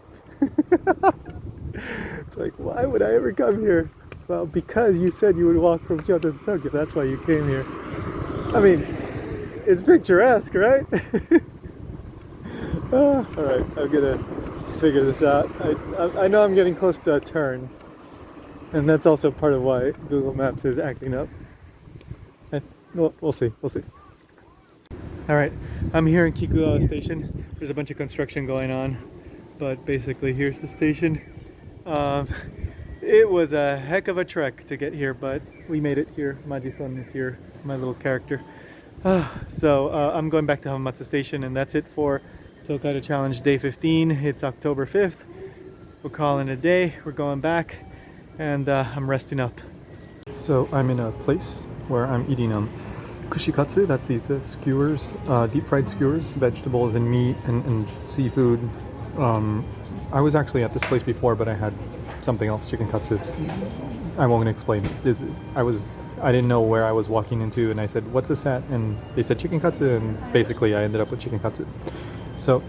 It's like, why would I ever come here? Well, because you said you would walk from Kyoto to Tokyo. That's why you came here. I mean, it's picturesque, right? All right, I'm gonna figure this out. I know I'm getting close to a turn, and that's also part of why Google Maps is acting up. Well, we'll see. We'll see. All right, I'm here in Kikugawa Station. There's a bunch of construction going on, but basically here's the station. It was a heck of a trek to get here, but we made it here. Maji-san is here, my little character. So I'm going back to Hamamatsu Station, and that's it for Tokaido Challenge Day 15. It's October 5th. We're calling it a day. We're going back, and I'm resting up. So I'm in a place where I'm eating kushikatsu. That's these skewers, deep fried skewers, vegetables and meat and seafood. I was actually at this place before, but I had something else, chicken katsu. I won't explain it. I didn't know where I was walking into, and I said, "What's this at?" And they said chicken katsu, and basically I ended up with chicken katsu. So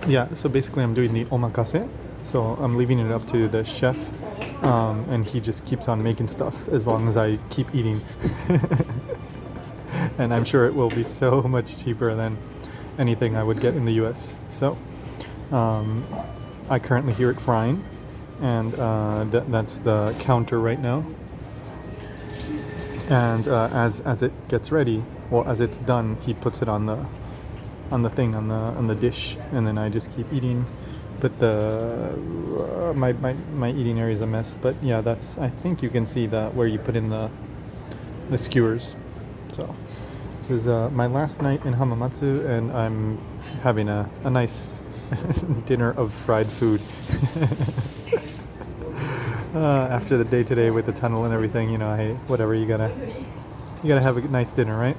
yeah, so basically I'm doing the omakase. So I'm leaving it up to the chef, and he just keeps on making stuff as long as I keep eating. And I'm sure it will be so much cheaper than anything I would get in the US. So I currently hear it frying, and that's the counter right now. And as it gets ready, well, as it's done, he puts it on the thing, on the dish, and then I just keep eating. But my eating area is a mess. But yeah, that's, I think you can see that where you put in the skewers. So this is my last night in Hamamatsu, and I'm having a nice dinner of fried food. After the day today with the tunnel and everything, you know, hey, whatever, you gotta have a nice dinner, right?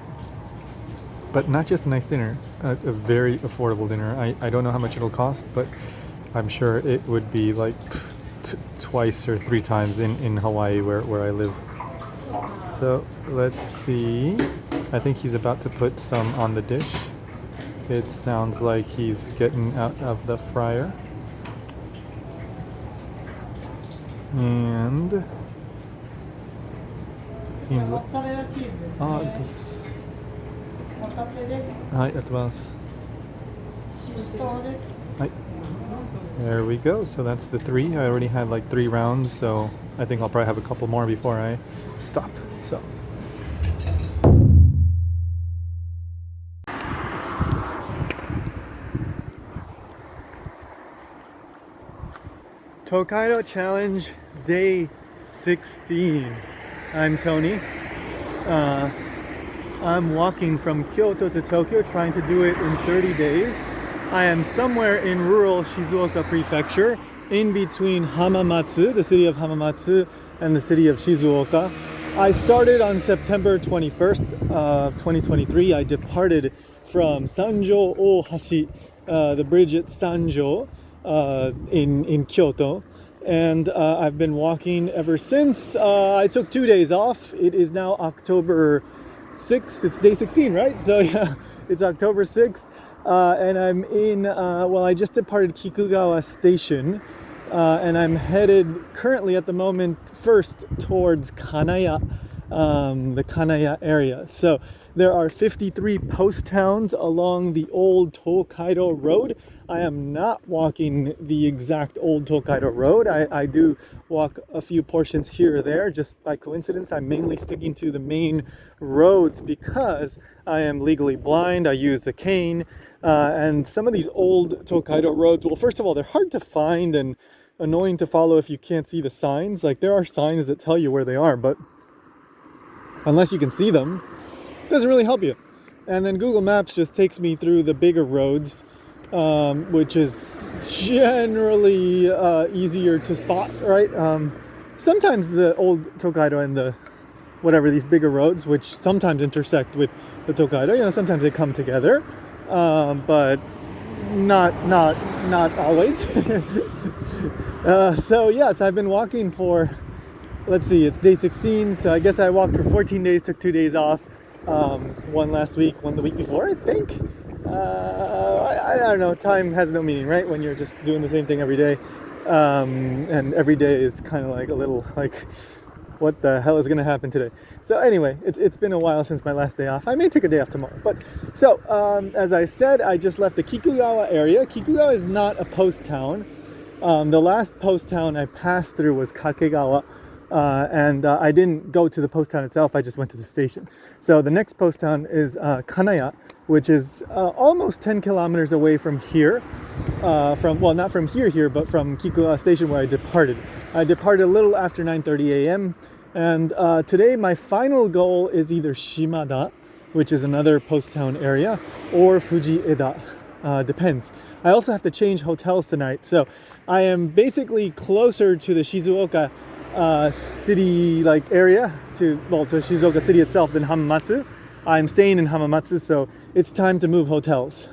But not just a nice dinner, a very affordable dinner. I don't know how much it'll cost, but I'm sure it would be like twice or three times in Hawaii where I live. So let's see. I think he's about to put some on the dish. It sounds like he's getting out of the fryer. And it seems like... this. はい、やってます。はい. There we go. So that's the 3. I already had like 3 rounds, so I think I'll probably have a couple more before I stop. So Tokaido Challenge Day 16. I'm Tony. I'm walking from Kyoto to Tokyo, trying to do it in 30 days. I am somewhere in rural Shizuoka Prefecture, in between Hamamatsu, the city of Hamamatsu, and the city of Shizuoka. I started on September 21st of 2023. I departed from Sanjo Ohashi, the bridge at Sanjo, in Kyoto, and I've been walking ever since. I took 2 days off. It is now October 6th. It's day 16, right? So yeah, it's October 6th, and I'm in, well, I just departed Kikugawa Station, and I'm headed currently at the moment first towards Kanaya, the Kanaya area. So there are 53 post towns along the old Tokaido road. I am not walking the exact old Tokaido road. I do walk a few portions here or there just by coincidence. I'm mainly sticking to the main roads because I am legally blind. I use a cane, and some of these old Tokaido roads, well, first of all, they're hard to find and annoying to follow if you can't see the signs. Like, there are signs that tell you where they are, but unless you can see them, it doesn't really help you. And then Google Maps just takes me through the bigger roads, which is generally easier to spot, right? Sometimes the old Tokaido and the whatever, these bigger roads, which sometimes intersect with the Tokaido, you know, sometimes they come together, but not always. So yes, I've been walking for, let's see, it's day 16, so I guess I walked for 14 days, took 2 days off, one last week, one the week before, I think. I don't know, time has no meaning, right? When you're just doing the same thing every day. And every day is kind of like a little like, what the hell is going to happen today? So anyway, it's been a while since my last day off. I may take a day off tomorrow. But so, as I said, I just left the Kikugawa area. Kikugawa is not a post town. The last post town I passed through was Kakegawa. And I didn't go to the post town itself, I just went to the station. So the next post town is Kanaya, which is almost 10 kilometers away from here. Well, not from here, but from Kikugawa station where I departed. I departed a little after 9:30 a.m. And today my final goal is either Shimada, which is another post town area, or Fujieda. Depends. I also have to change hotels tonight. So I am basically closer to the Shizuoka city like area to Shizuoka City itself than Hamamatsu. I'm staying in Hamamatsu, so it's time to move hotels.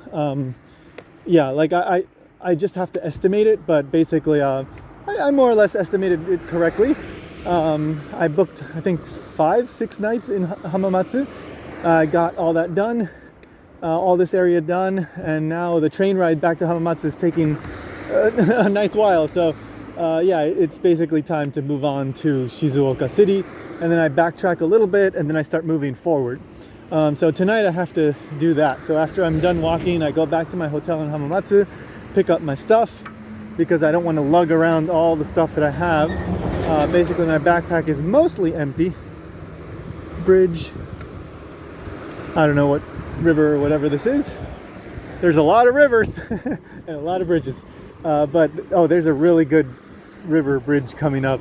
Yeah, like I just have to estimate it, but basically I more or less estimated it correctly. I booked I think 5-6 nights in Hamamatsu. I got all that done, all this area done, and now the train ride back to Hamamatsu is taking a nice while. So yeah, it's basically time to move on to Shizuoka City, and then I backtrack a little bit, and then I start moving forward. So tonight I have to do that. So after I'm done walking, I go back to my hotel in Hamamatsu, pick up my stuff, because I don't want to lug around all the stuff that I have. Basically my backpack is mostly empty. Bridge. I don't know what river or whatever this is. There's a lot of rivers and a lot of bridges. But there's a really good river bridge coming up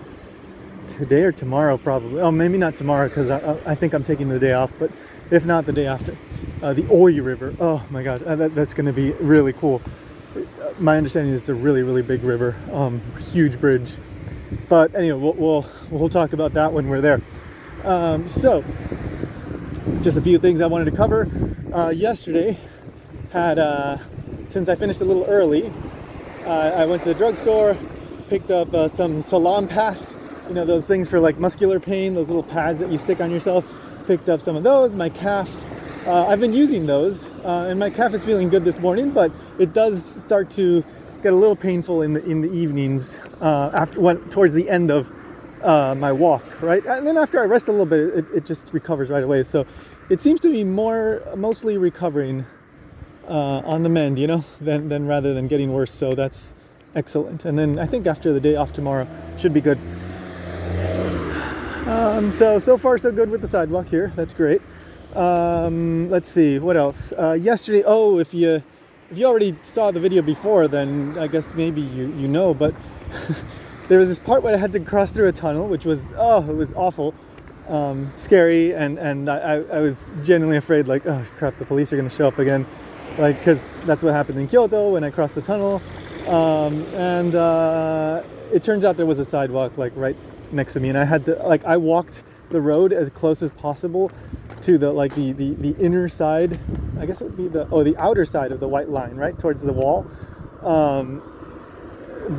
today or tomorrow probably. Oh, maybe not tomorrow because I think I'm taking the day off, but if not, the day after. The Oi River. Oh my god, that's going to be really cool. My understanding is it's a really, really big river. Huge bridge. But anyway, we'll talk about that when we're there. So, just a few things I wanted to cover. Yesterday, since I finished a little early, I went to the drugstore, picked up some Salam Pass, you know, those things for like muscular pain, those little pads that you stick on yourself. Picked up some of those. My calf, I've been using those, and my calf is feeling good this morning, but it does start to get a little painful in the evenings towards the end of my walk, right? And then after I rest a little bit, it just recovers right away. So it seems to be mostly recovering on the mend, you know, than rather than getting worse. So that's excellent. And then I think after the day off tomorrow should be good. So far so good with the sidewalk here. That's great. Let's see what else. Yesterday, if you already saw the video before, then I guess maybe you know, but there was this part where I had to cross through a tunnel, which was it was awful, scary, and I was genuinely afraid, like, oh crap, the police are going to show up again, like, because that's what happened in Kyoto when I crossed the tunnel, and it turns out there was a sidewalk like right next to me, and I had to I walked the road as close as possible to the inner side. I guess it would be the outer side of the white line, right towards the wall.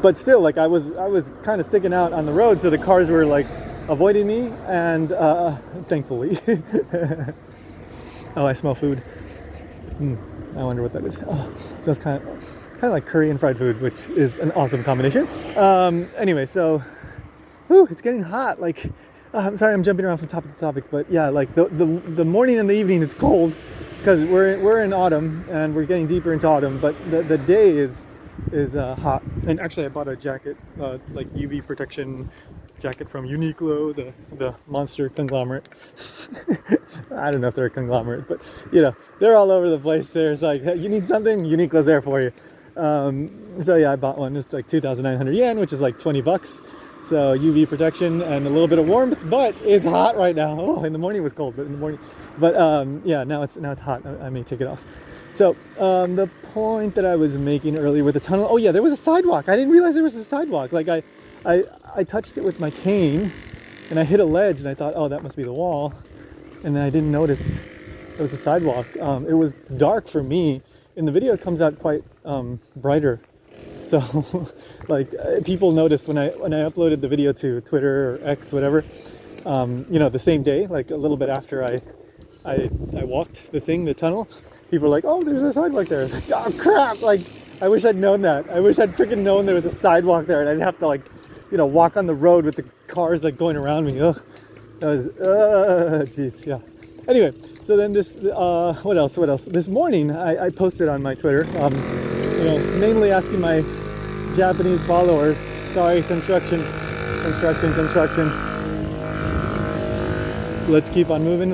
But still, I was kind of sticking out on the road, so the cars were like avoiding me, and thankfully. Oh, I smell food. I wonder what that is. Oh, it smells kind of like curry and fried food, which is an awesome combination. Anyway, so it's getting hot. I'm sorry, I'm jumping around from topic to topic, but yeah, the morning and the evening it's cold because we're in autumn and we're getting deeper into autumn, but the day is hot. And actually, I bought a jacket, UV protection jacket from Uniqlo, the monster conglomerate. I don't know if they're a conglomerate, but you know, they're all over the place. There's hey, you need something, Uniqlo's there for you. So yeah, I bought one. It's like 2,900 yen, which is like $20. So UV protection and a little bit of warmth, but it's hot right now. Oh, in the morning it was cold, but in the morning, yeah, now it's hot. I may take it off. So the point that I was making earlier with the tunnel. Oh yeah, there was a sidewalk. I didn't realize there was a sidewalk. I touched it with my cane, and I hit a ledge, and I thought, oh, that must be the wall, and then I didn't notice there was a sidewalk. It was dark for me. In the video, it comes out quite brighter. So, people noticed when I uploaded the video to Twitter or X, whatever, the same day, a little bit after I walked the tunnel, people are like, oh, there's a sidewalk there. It's like, oh crap, like I wish I'd known that. I wish I'd freaking known there was a sidewalk there and I didn't have to like, walk on the road with the cars like going around me. Ugh. That was, jeez, yeah. Anyway, so then this, what else? This morning, I posted on my Twitter, mainly asking my Japanese followers, sorry, construction. Let's keep on moving.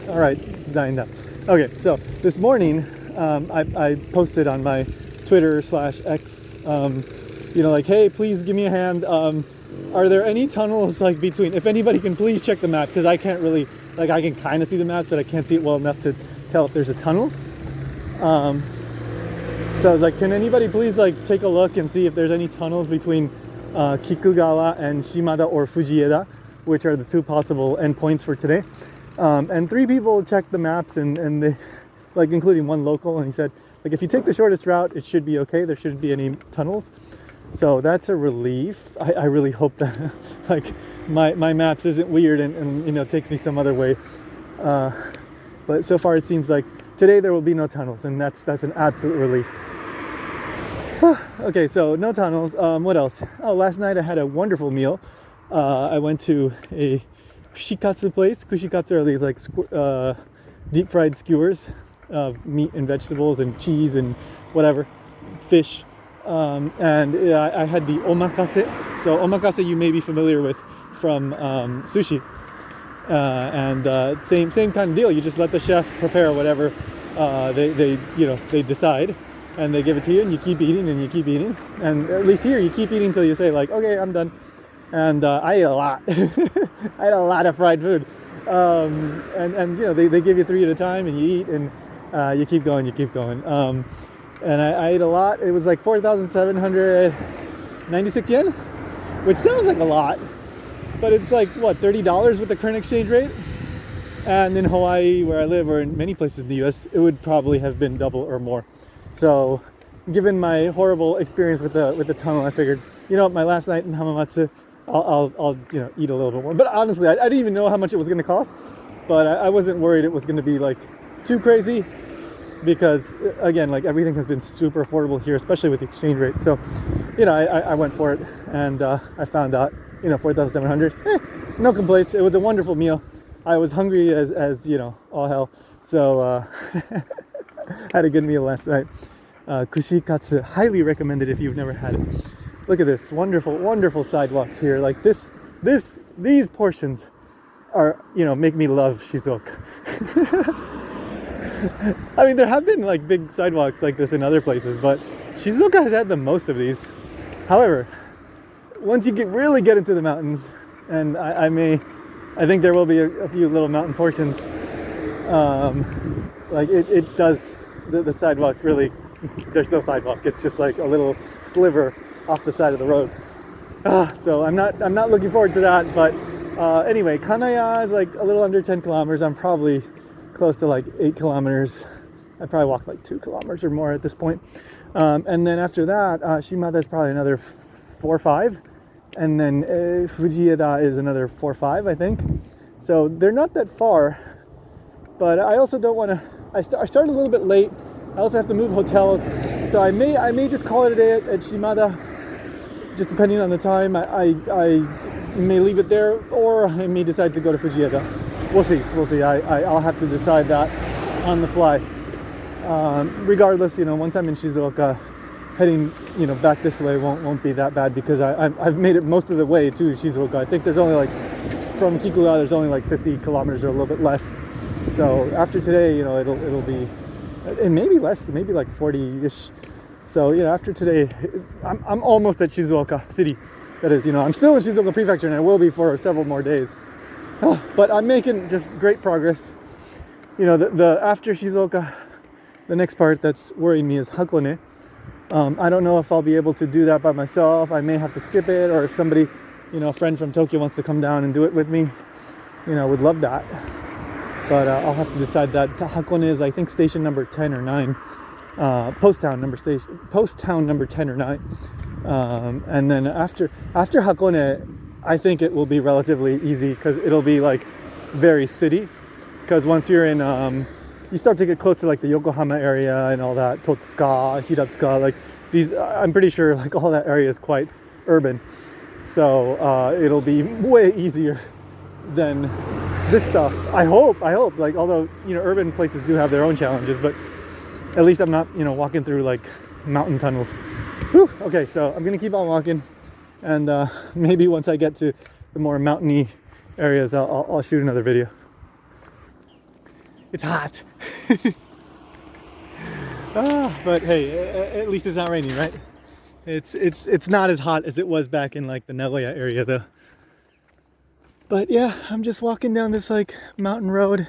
All right, it's dying down. Okay, so this morning, I posted on my Twitter/X, like, hey, please give me a hand. Are there any tunnels like between, if anybody can please check the map, because I can't really, like I can kind of see the map, but I can't see it well enough to tell if there's a tunnel. So I was like, can anybody please like take a look and see if there's any tunnels between Kikugawa and Shimada or Fujieda, which are the two possible endpoints for today. And 3 people checked the maps and they, like including one local, and he said, like if you take the shortest route, it should be okay. There shouldn't be any tunnels. So that's a relief. I really hope that like my maps isn't weird and takes me some other way. But so far it seems like today there will be no tunnels, and that's an absolute relief. Okay, so no tunnels. What else? Oh, last night I had a wonderful meal. I went to a kushikatsu place. Kushikatsu are these like deep fried skewers of meat and vegetables and cheese and whatever, fish. And I had the omakase. So omakase you may be familiar with from sushi. And same kind of deal. You just let the chef prepare whatever they decide, and they give it to you, and you keep eating and you keep eating. And at least here you keep eating until you say like, okay, I'm done. And I ate a lot. I had a lot of fried food. And they give you 3 at a time, and you eat, and you keep going. And I ate a lot. It was like 4,796 yen, which sounds like a lot, but it's like, what, $30 with the current exchange rate? And in Hawaii, where I live, or in many places in the US, it would probably have been double or more. So given my horrible experience with the tunnel, I figured, my last night in Hamamatsu, I'll eat a little bit more. But honestly, I didn't even know how much it was going to cost, but I wasn't worried it was going to be like too crazy, because again, like everything has been super affordable here, especially with the exchange rate. So, I went for it, and I found out, 4,700. No complaints. It was a wonderful meal. I was hungry as all hell. So had a good meal last night. Kushikatsu, highly recommended if you've never had it. Look at this wonderful sidewalks here. Like these portions are, make me love Shizuoka. I mean, there have been like big sidewalks like this in other places, but Shizuoka has had the most of these. However, once you really get into the mountains, and I think there will be a few little mountain portions, like it does, the sidewalk really, there's no sidewalk. It's just like a little sliver off the side of the road. So I'm not looking forward to that, but anyway, Kanaya is like a little under 10 kilometers. I'm probably close to like 8 kilometers. I probably walked like 2 kilometers or more at this point. And then after that, Shimada is probably another 4 or 5. And then Fujieda is another 4 or 5, I think. So they're not that far, but I also don't want to, I started a little bit late. I also have to move hotels. So I may just call it a day at Shimada, just depending on the time. I may leave it there, or I may decide to go to Fujieda. We'll see. I'll have to decide that on the fly. Regardless, once I'm in Shizuoka, heading, back this way won't be that bad, because I've made it most of the way to Shizuoka. I think there's only like, from Kikugawa, there's only like 50 kilometers or a little bit less. So after today, it'll be, and maybe less, maybe like 40-ish. So, after today, I'm almost at Shizuoka City. That is, I'm still in Shizuoka Prefecture, and I will be for several more days. But I'm making just great progress. The after Shizuoka, the next part that's worrying me is Hakone. I don't know if I'll be able to do that by myself. I may have to skip it, or if somebody, a friend from Tokyo wants to come down and do it with me, would love that. But I'll have to decide that. Hakone is, I think, station number 10 or 9. Post town number 10 or 9. And then after Hakone, I think it will be relatively easy, because it'll be like very city. Because once you're in, you start to get close to like the Yokohama area and all that, Totsuka, Hiratsuka, like these, I'm pretty sure like all that area is quite urban. So it'll be way easier than this stuff. I hope, like, although, you know, urban places do have their own challenges, but at least I'm not, you know, walking through like mountain tunnels. Whew. Okay, so I'm gonna keep on walking, and maybe once I get to the more mountainy areas, I'll shoot another video. It's hot. But hey, at least it's not raining, right? It's not as hot as it was back in like the Nagoya area though. But yeah, I'm just walking down this like mountain road,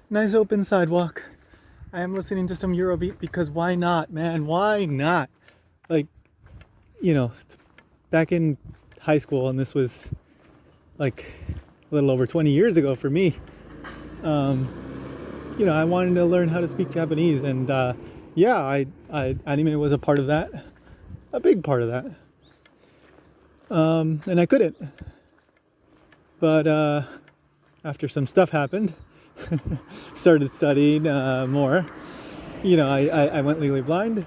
nice open sidewalk. I am listening to some Eurobeat because why not, man? Why not? Like, you know, back in high school, and this was like a little over 20 years ago for me. You know, I wanted to learn how to speak Japanese, and yeah, anime was a part of that. A big part of that. And I couldn't. But after some stuff happened, started studying more. You know, I went legally blind,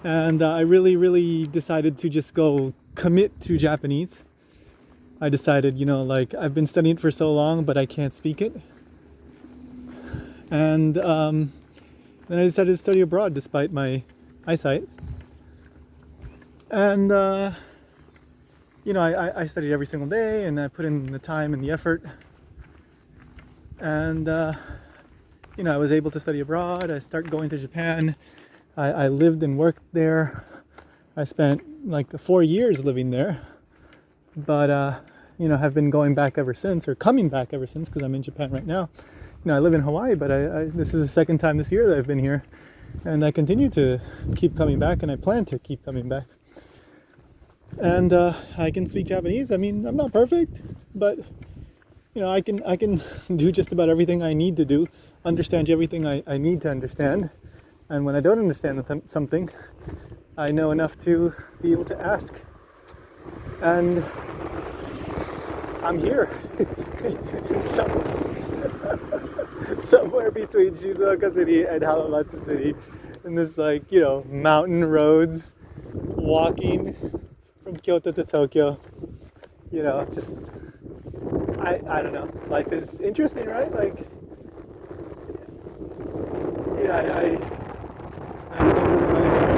and I really decided to just go commit to Japanese. I decided, you know, like I've been studying it for so long, but I can't speak it. And then I decided to study abroad despite my eyesight. And, you know, I studied every single day, and I put in the time and the effort. And, you know, I was able to study abroad. I started going to Japan. I lived and worked there. I spent like 4 years living there. But, you know, have been going back ever since, or coming back ever since, because I'm in Japan right now. You know, I live in Hawaii, but this is the second time this year that I've been here. And I continue to keep coming back, and I plan to keep coming back. And I can speak Japanese. I mean, I'm not perfect, but you know, I can do just about everything I need to do, understand everything I need to understand. And when I don't understand something, I know enough to be able to ask. And I'm here. Somewhere between Shizuoka City and Hamamatsu City, in this, like, you know, mountain roads, walking from Kyoto to Tokyo. You know, just I don't know. Life is interesting, right? Like, yeah, I don't this myself.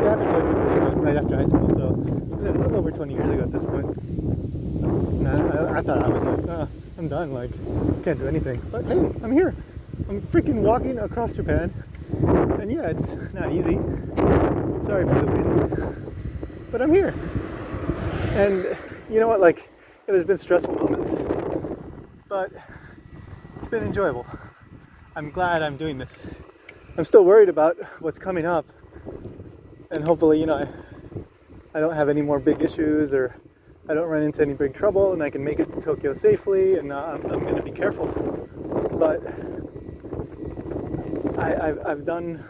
Yeah, I've been playing right after high school, so this is a little over 20 years ago at this point. And I thought I was like, oh, I'm done, like, can't do anything. But hey, I'm here. I'm freaking walking across Japan. And yeah, it's not easy. Sorry for the wind. But I'm here. And you know what, like, there's been stressful moments, but it's been enjoyable. I'm glad I'm doing this. I'm still worried about what's coming up. And hopefully, you know, I don't have any more big issues, or I don't run into any big trouble, and I can make it to Tokyo safely, and I'm going to be careful. But I've done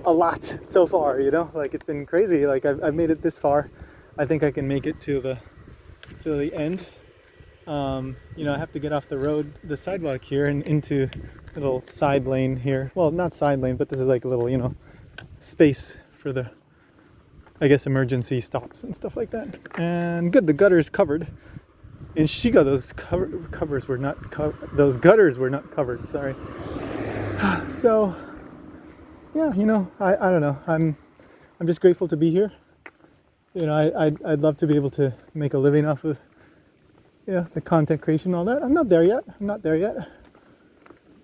a lot so far, you know, like it's been crazy. Like I've made it this far. I think I can make it to the end. You know, I have to get off the road, the sidewalk here, and into a little side lane here. Well, not side lane, but this is like a little, you know, space for the, I guess, emergency stops and stuff like that. And good, the gutter is covered. In Shiga, those gutters were not covered. Sorry. So, yeah, you know, I don't know. I'm just grateful to be here. You know, I'd love to be able to make a living off of, you know, the content creation and all that. I'm not there yet.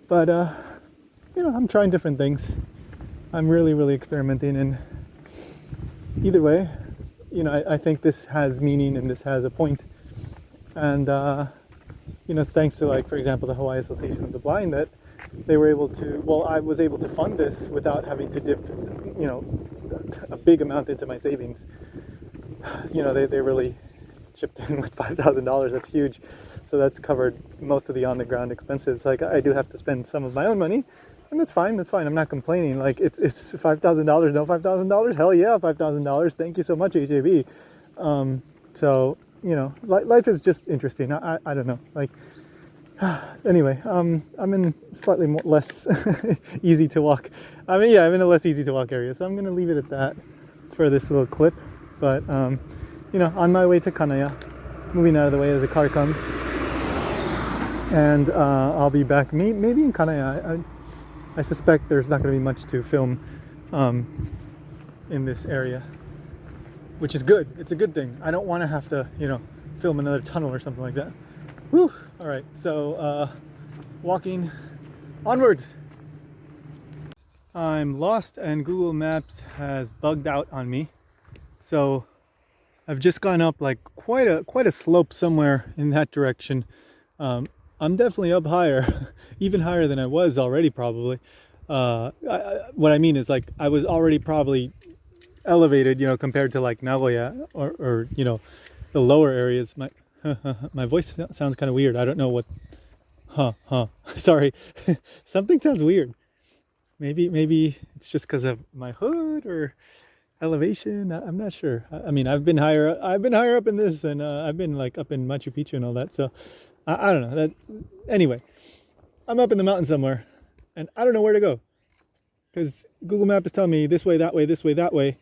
But you know, I'm trying different things. I'm really experimenting, and either way, you know, I think this has meaning and this has a point. And you know, thanks to, like, for example, the Hawaii Association of the Blind, that they were able to, well, I was able to fund this without having to dip, you know, a big amount into my savings. You know, they really chipped in with $5,000. That's huge. So that's covered most of the on-the-ground expenses. Like, I do have to spend some of my own money, and that's fine. I'm not complaining. Like, it's $5,000, no $5,000. Hell yeah, $5,000. Thank you so much, HAB. So, you know, life is just interesting. I don't know. Like, Anyway, I'm in slightly more, less easy to walk. I mean, yeah, I'm in a less easy to walk area, so I'm gonna leave it at that for this little clip. But you know, on my way to Kanaya, moving out of the way as the car comes, and I'll be back. Maybe in Kanaya. I suspect there's not going to be much to film in this area, which is good. It's a good thing. I don't want to have to, you know, film another tunnel or something like that. Whew. All right, so walking onwards. I'm lost and Google Maps has bugged out on me. So I've just gone up like quite a slope somewhere in that direction. I'm definitely up higher, even higher than I was already probably. What I mean is like I was already probably elevated, you know, compared to like Nagoya or you know, the lower areas. My voice sounds kind of weird. I don't know what. Sorry, something sounds weird. Maybe it's just because of my hood or elevation. I'm not sure. I mean, I've been higher up in this, and I've been like up in Machu Picchu and all that. So I don't know. That anyway, I'm up in the mountain somewhere, and I don't know where to go because Google Map is telling me this way, that way, this way, that way,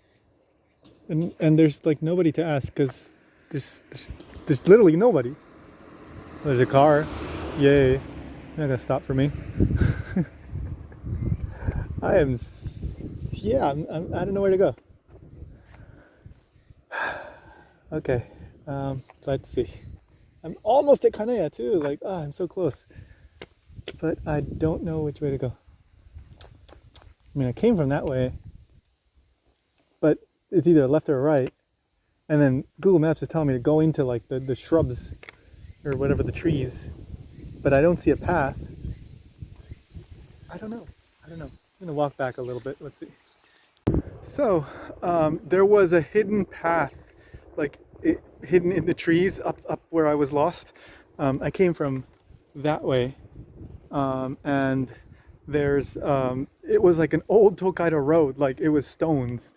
and there's like nobody to ask because there's literally nobody. There's a car. Yay! You're not gonna stop for me. I am. Yeah, I don't know where to go. Okay, let's see. I'm almost at Kanaya too. Like, oh, I'm so close, but I don't know which way to go. I mean, I came from that way, but it's either left or right. And then Google Maps is telling me to go into like the shrubs or whatever, the trees, but I don't see a path. I don't know. I'm gonna walk back a little bit. Let's see. So there was a hidden path, like hidden in the trees up where I was lost. I came from that way, and there's it was like an old Tokaido road, like it was stones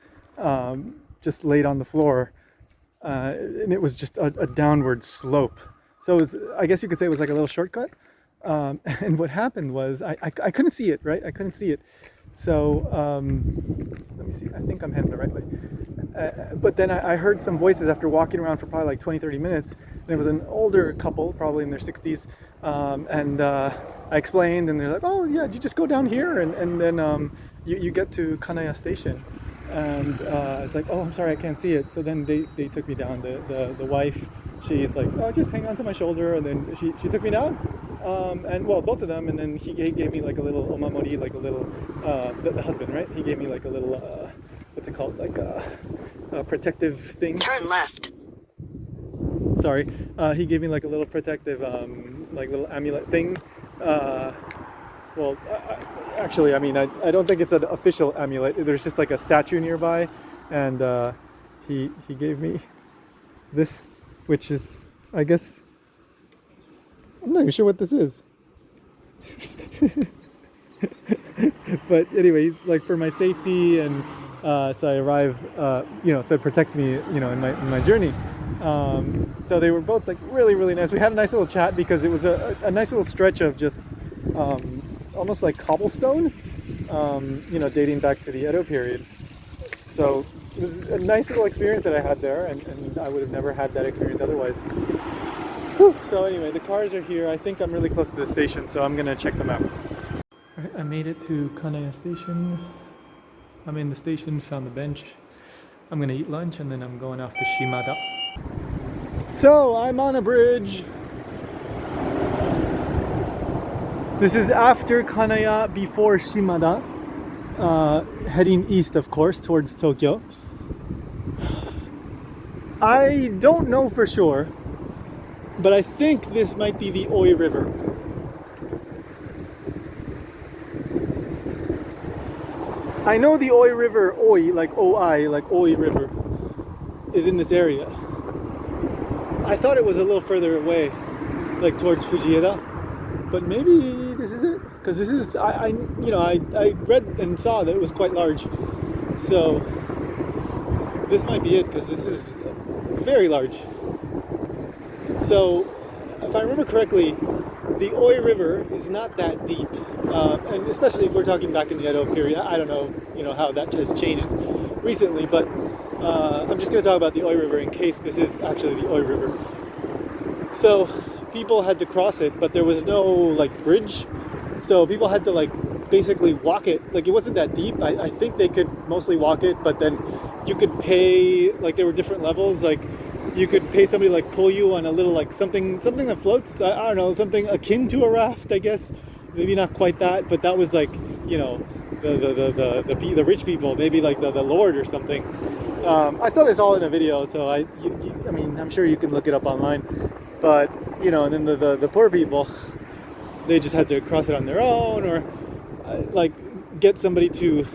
just laid on the floor, and it was just a downward slope. So it was, I guess you could say it was like a little shortcut. And what happened was I couldn't see it, right? I couldn't see it. So let me see, I think I'm heading the right way. But then I heard some voices after walking around for probably like 20-30 minutes, and it was an older couple, probably in their 60s, and I explained, and they're like, oh yeah, you just go down here, and then you get to Kanaya Station. And it's like, oh, I'm sorry, I can't see it. So then they took me down. The wife, she's like, oh, just hang on to my shoulder, and then she took me down. And well, both of them, and then he gave me like a little omamori, like a little, the husband, right? He gave me like a little, what's it called? Like a protective thing. Turn left. Sorry. He gave me like a little protective, like little amulet thing. Well, actually, I mean, I don't think it's an official amulet. There's just like a statue nearby, and he gave me this, which is, I guess, I'm not even sure what this is. But anyways, like for my safety, and so I arrive, you know, so it protects me, you know, in my journey. So they were both like really, really nice. We had a nice little chat because it was a nice little stretch of just almost like cobblestone, you know, dating back to the Edo period. So it was a nice little experience that I had there, and I would have never had that experience otherwise. Whew. So anyway, the cars are here. I think I'm really close to the station, so I'm gonna check them out. All right, I made it to Kanaya Station. I'm in the station, found the bench. I'm gonna eat lunch, and then I'm going off to Shimada. So I'm on a bridge. This is after Kanaya, before Shimada, heading east, of course, towards Tokyo. I don't know for sure, but I think this might be the Oi River. I know the Oi River, Oi, like O-I, like Oi River, is in this area. I thought it was a little further away, like towards Fujieda. But maybe this is it, because this is, I read and saw that it was quite large. So this might be it, because this is very large. So if I remember correctly, the Oi River is not that deep, and especially if we're talking back in the Edo period. I don't know, how that has changed recently, but I'm just going to talk about the Oi River in case this is actually the Oi River. So people had to cross it, but there was no like bridge, so people had to like basically walk it. Like it wasn't that deep. I think they could mostly walk it, but then you could pay, like there were different levels, like you could pay somebody like pull you on a little like something that floats. I don't know, something akin to a raft, I guess. Maybe not quite that, but that was like, the rich people, maybe like the Lord or something. I saw this all in a video, so I mean, I'm sure you can look it up online. But and then the poor people, they just had to cross it on their own, or like get somebody to,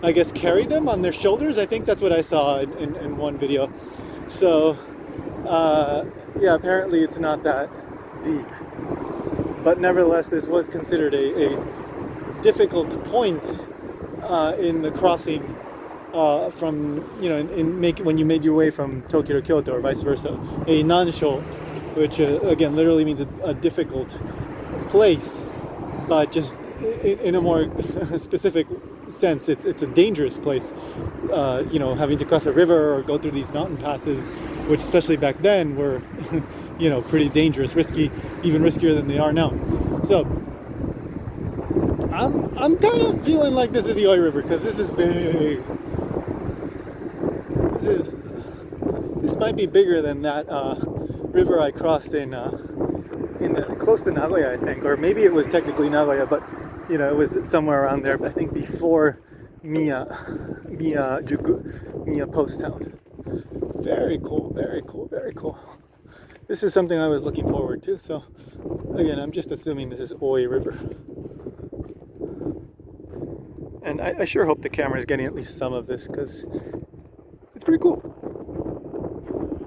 I guess, carry them on their shoulders. I think that's what I saw in one video. So yeah, apparently it's not that deep, but nevertheless this was considered a difficult point in the crossing from when you made your way from Tokyo to Kyoto, or vice versa, a nansho, which again literally means a difficult place, but just in a more specific sense, it's a dangerous place. Having to cross a river or go through these mountain passes, which especially back then were pretty dangerous, risky, even riskier than they are now. So I'm kind of feeling like this is the Oi River, because this is big. This might be bigger than that river I crossed in close to Nagoya, I think, or maybe it was technically Nagoya, but it was somewhere around there. I think before Miya-juku, Miya Post Town. Very cool, very cool, very cool. This is something I was looking forward to. So again, I'm just assuming this is Oi River. And I sure hope the camera is getting at least some of this, because it's pretty cool.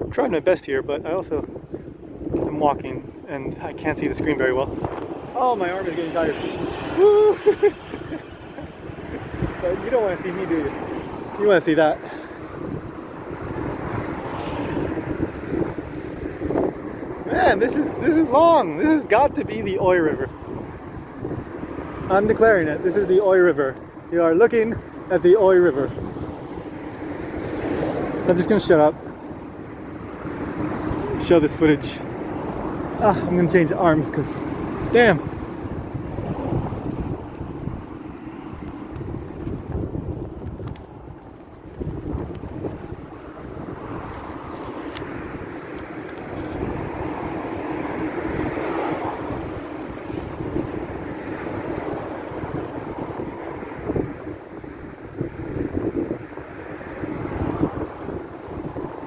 I'm trying my best here, but I also am walking and I can't see the screen very well. Oh, my arm is getting tired. Woo! But you don't want to see me, do you? You want to see that. Man, this is long. This has got to be the Oi River. I'm declaring it. This is the Oi River. You are looking at the Oi River. So I'm just going to shut up. Show this footage. I'm going to change arms because, damn.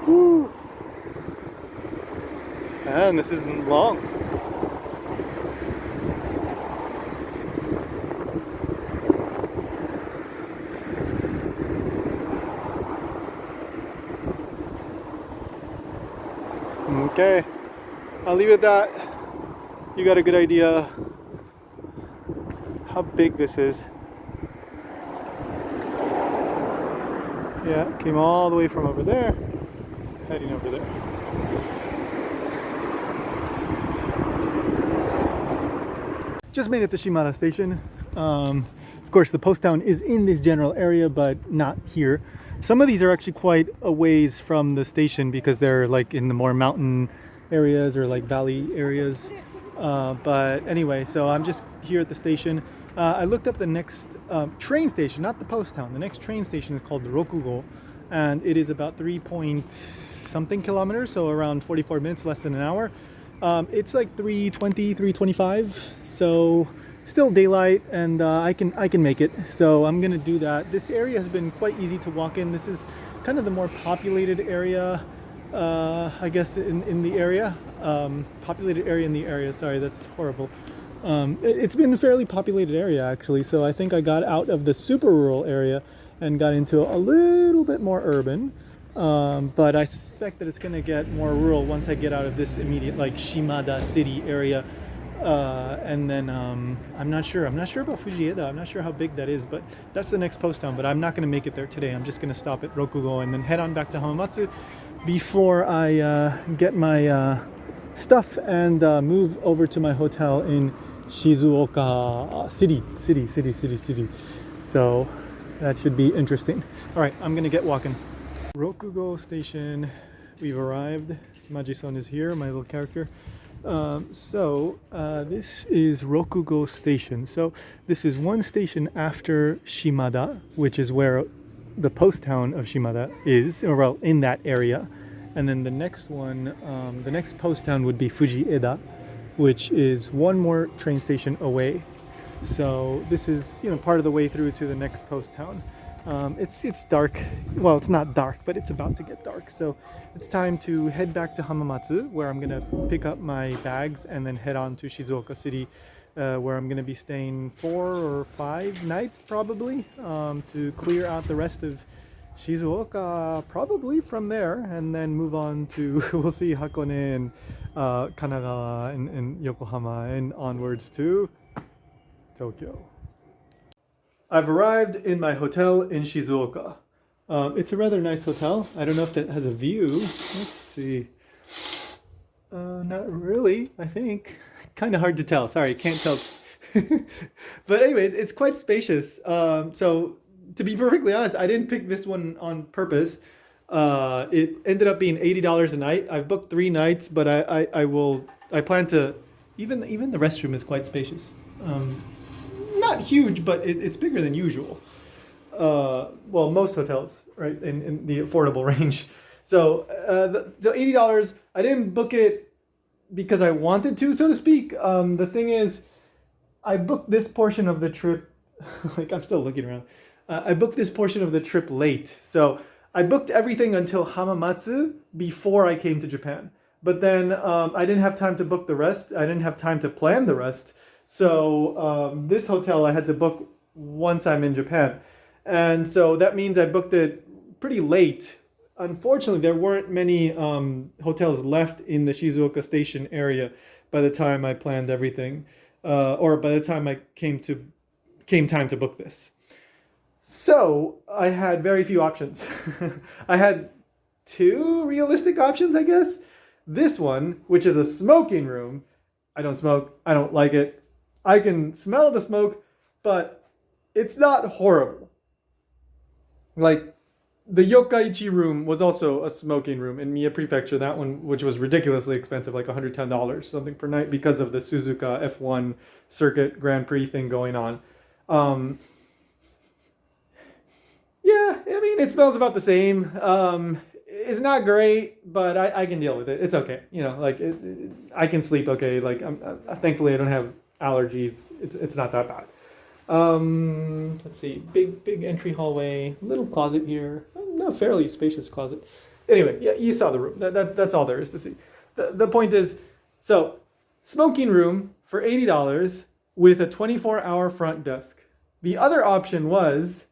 Woo. And this is long. Okay, I'll leave it at that. You got a good idea how big this is. Yeah, came all the way from over there, heading over there. Just made it to Shimada Station. Of course, the post town is in this general area, but not here. Some of these are actually quite a ways from the station because they're like in the more mountain areas or like valley areas. But anyway, so I'm just here at the station. I looked up the next train station, not the post town. The next train station is called Rokugo, and it is about 3-point-something kilometers, so around 44 minutes, less than an hour. It's like 3:20, 3:25, so still daylight, and I can make it. So I'm gonna do that. This area has been quite easy to walk in. This is kind of the more populated area, I guess, in the area. Populated area in the area. Sorry, that's horrible. It's been a fairly populated area actually. So I think I got out of the super rural area and got into a little bit more urban. But I suspect that it's going to get more rural once I get out of this immediate like Shimada City area. And then I'm not sure about Fujieda. I'm not sure how big that is, but that's the next post town. But I'm not going to make it there today. I'm just going to stop at Rokugo and then head on back to Hamamatsu before I get my stuff and move over to my hotel in Shizuoka City. So that should be interesting. All right, I'm gonna get walking. Rokugo station, we've arrived. Maji-san is here, my little character. This is Rokugo station. So this is one station after Shimada, which is where the post town of Shimada is, or well, in that area. And then the next one, the next post town would be Fujieda, which is one more train station away. So this is, part of the way through to the next post town. It's dark. Well, it's not dark, but it's about to get dark. So it's time to head back to Hamamatsu, where I'm gonna pick up my bags and then head on to Shizuoka City, where I'm gonna be staying 4 or 5 nights probably, to clear out the rest of Shizuoka, probably from there, and then move on to, we'll see, Hakone and Kanagawa and Yokohama, and onwards to Tokyo. I've arrived in my hotel in Shizuoka. It's a rather nice hotel. I don't know if that has a view. Let's see. Not really, I think. Kind of hard to tell. Sorry, can't tell. But anyway, it's quite spacious. So to be perfectly honest, I didn't pick this one on purpose. It ended up being $80 a night. I've booked 3 nights, but I plan to, even the restroom is quite spacious. Not huge, but it's bigger than usual. Well, most hotels, right, in the affordable range. So $80. I didn't book it because I wanted to, so to speak. The thing is, I booked this portion of the trip. Like, I'm still looking around. I booked this portion of the trip late. So I booked everything until Hamamatsu before I came to Japan. But then I didn't have time to book the rest. I didn't have time to plan the rest. So this hotel I had to book once I'm in Japan. And so that means I booked it pretty late. Unfortunately, there weren't many hotels left in the Shizuoka station area by the time I planned everything, or by the time I came time to book this. So I had very few options. I had 2 realistic options, I guess. This one, which is a smoking room. I don't smoke. I don't like it. I can smell the smoke, but it's not horrible. Like, the Yokkaichi room was also a smoking room in Mie Prefecture, that one, which was ridiculously expensive, like $110 something per night, because of the Suzuka F1 circuit Grand Prix thing going on. Yeah, I mean, it smells about the same. It's not great, but I can deal with it. It's okay. I can sleep okay. Like, thankfully I don't have allergies. It's not that bad. Let's see. Big entry hallway. Little closet here. No, fairly spacious closet. Anyway, yeah, you saw the room. That's all there is to see. The point is, so smoking room for $80 with a 24-hour front desk. The other option was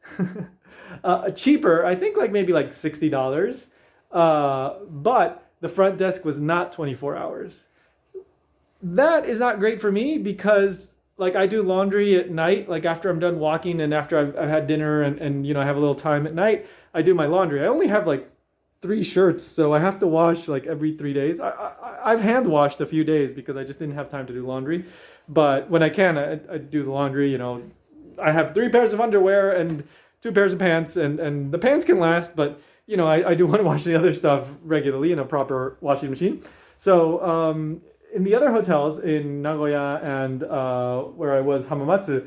cheaper. I think maybe $60. But the front desk was not 24 hours. That is not great for me because I do laundry at night, after I'm done walking and after I've had dinner and I have a little time at night, I do my laundry. I only have 3 shirts, so I have to wash every 3 days. I've hand washed a few days because I just didn't have time to do laundry. But when I can, I do the laundry. I have 3 pairs of underwear and 2 pairs of pants, and the pants can last, but I do want to wash the other stuff regularly in a proper washing machine. So in the other hotels in Nagoya and where I was, Hamamatsu,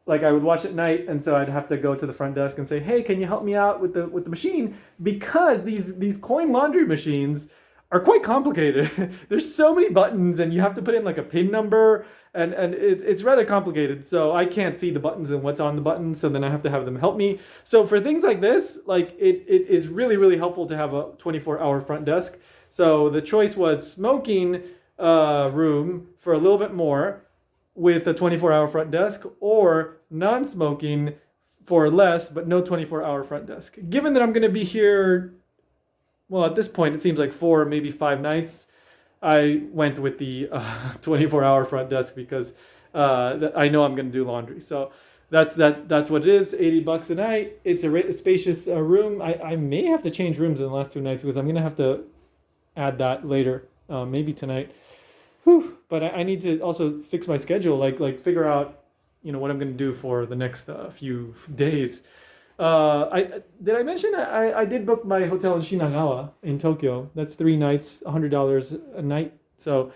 I would wash at night, and so I'd have to go to the front desk and say, "Hey, can you help me out with the machine?" Because these coin laundry machines are quite complicated. There's so many buttons, and you have to put in a PIN number, and it's rather complicated. So I can't see the buttons and what's on the buttons, so then I have to have them help me. So for things like this, it is really, really helpful to have a 24-hour front desk. So the choice was smoking room for a little bit more with a 24-hour front desk, or non-smoking for less but no 24-hour front desk. Given that I'm going to be here, well, at this point it seems like 4, maybe 5 nights, I went with the 24-hour front desk because I know I'm going to do laundry. So that's what it is. $80 a night. It's a spacious room. I may have to change rooms in the last 2 nights because I'm going to have to add that later, maybe tonight. Whew. But I need to also fix my schedule, like figure out, what I'm going to do for the next few days. I mention I did book my hotel in Shinagawa in Tokyo. That's 3 nights, $100 a night. So,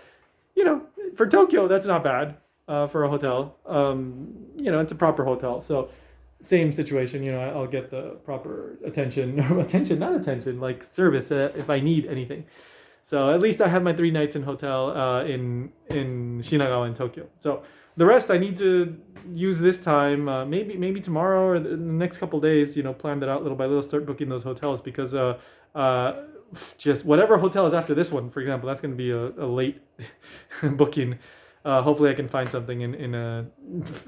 you know, for Tokyo, that's not bad for a hotel. It's a proper hotel. So, same situation. I'll get the proper attention, not attention, like service if I need anything. So at least I have my 3 nights in hotel in Shinagawa in Tokyo. So the rest I need to use this time, maybe tomorrow or the next couple days. Plan that out little by little. Start booking those hotels because just whatever hotel is after this one, for example, that's going to be a late booking. Hopefully, I can find something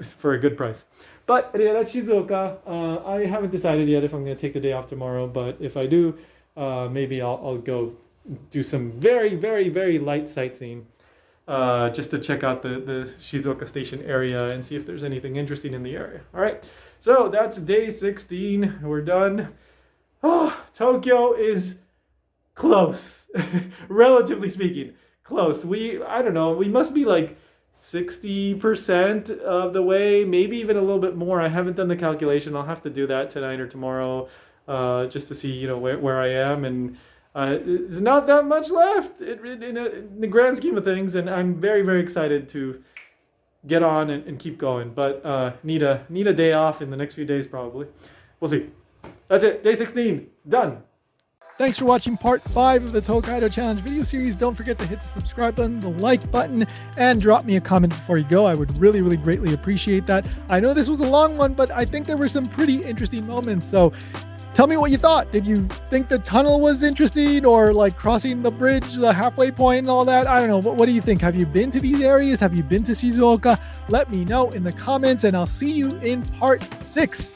for a good price. But anyway, that's Shizuoka. I haven't decided yet if I'm going to take the day off tomorrow. But if I do, maybe I'll go do some very, very, very light sightseeing. Just to check out the Shizuoka Station area and see if there's anything interesting in the area. All right, so that's day 16. We're done. Oh, Tokyo is close, relatively speaking, close. I don't know, we must be like 60% of the way, maybe even a little bit more. I haven't done the calculation. I'll have to do that tonight or tomorrow, just to see, where I am. And there's not that much left in the grand scheme of things, and I'm very, very excited to get on and keep going. But need a day off in the next few days probably. We'll see. That's it. Day 16 done. Thanks for watching part 5 of the Tokaido Challenge video series. Don't forget to hit the subscribe button, the like button, and drop me a comment before you go. I would really, really greatly appreciate that. I know this was a long one, but I think there were some pretty interesting moments. So tell me what you thought. Did you think the tunnel was interesting, or like crossing the bridge, the halfway point and all that? I don't know. What do you think? Have you been to these areas? Have you been to Shizuoka? Let me know in the comments, and I'll see you in part 6.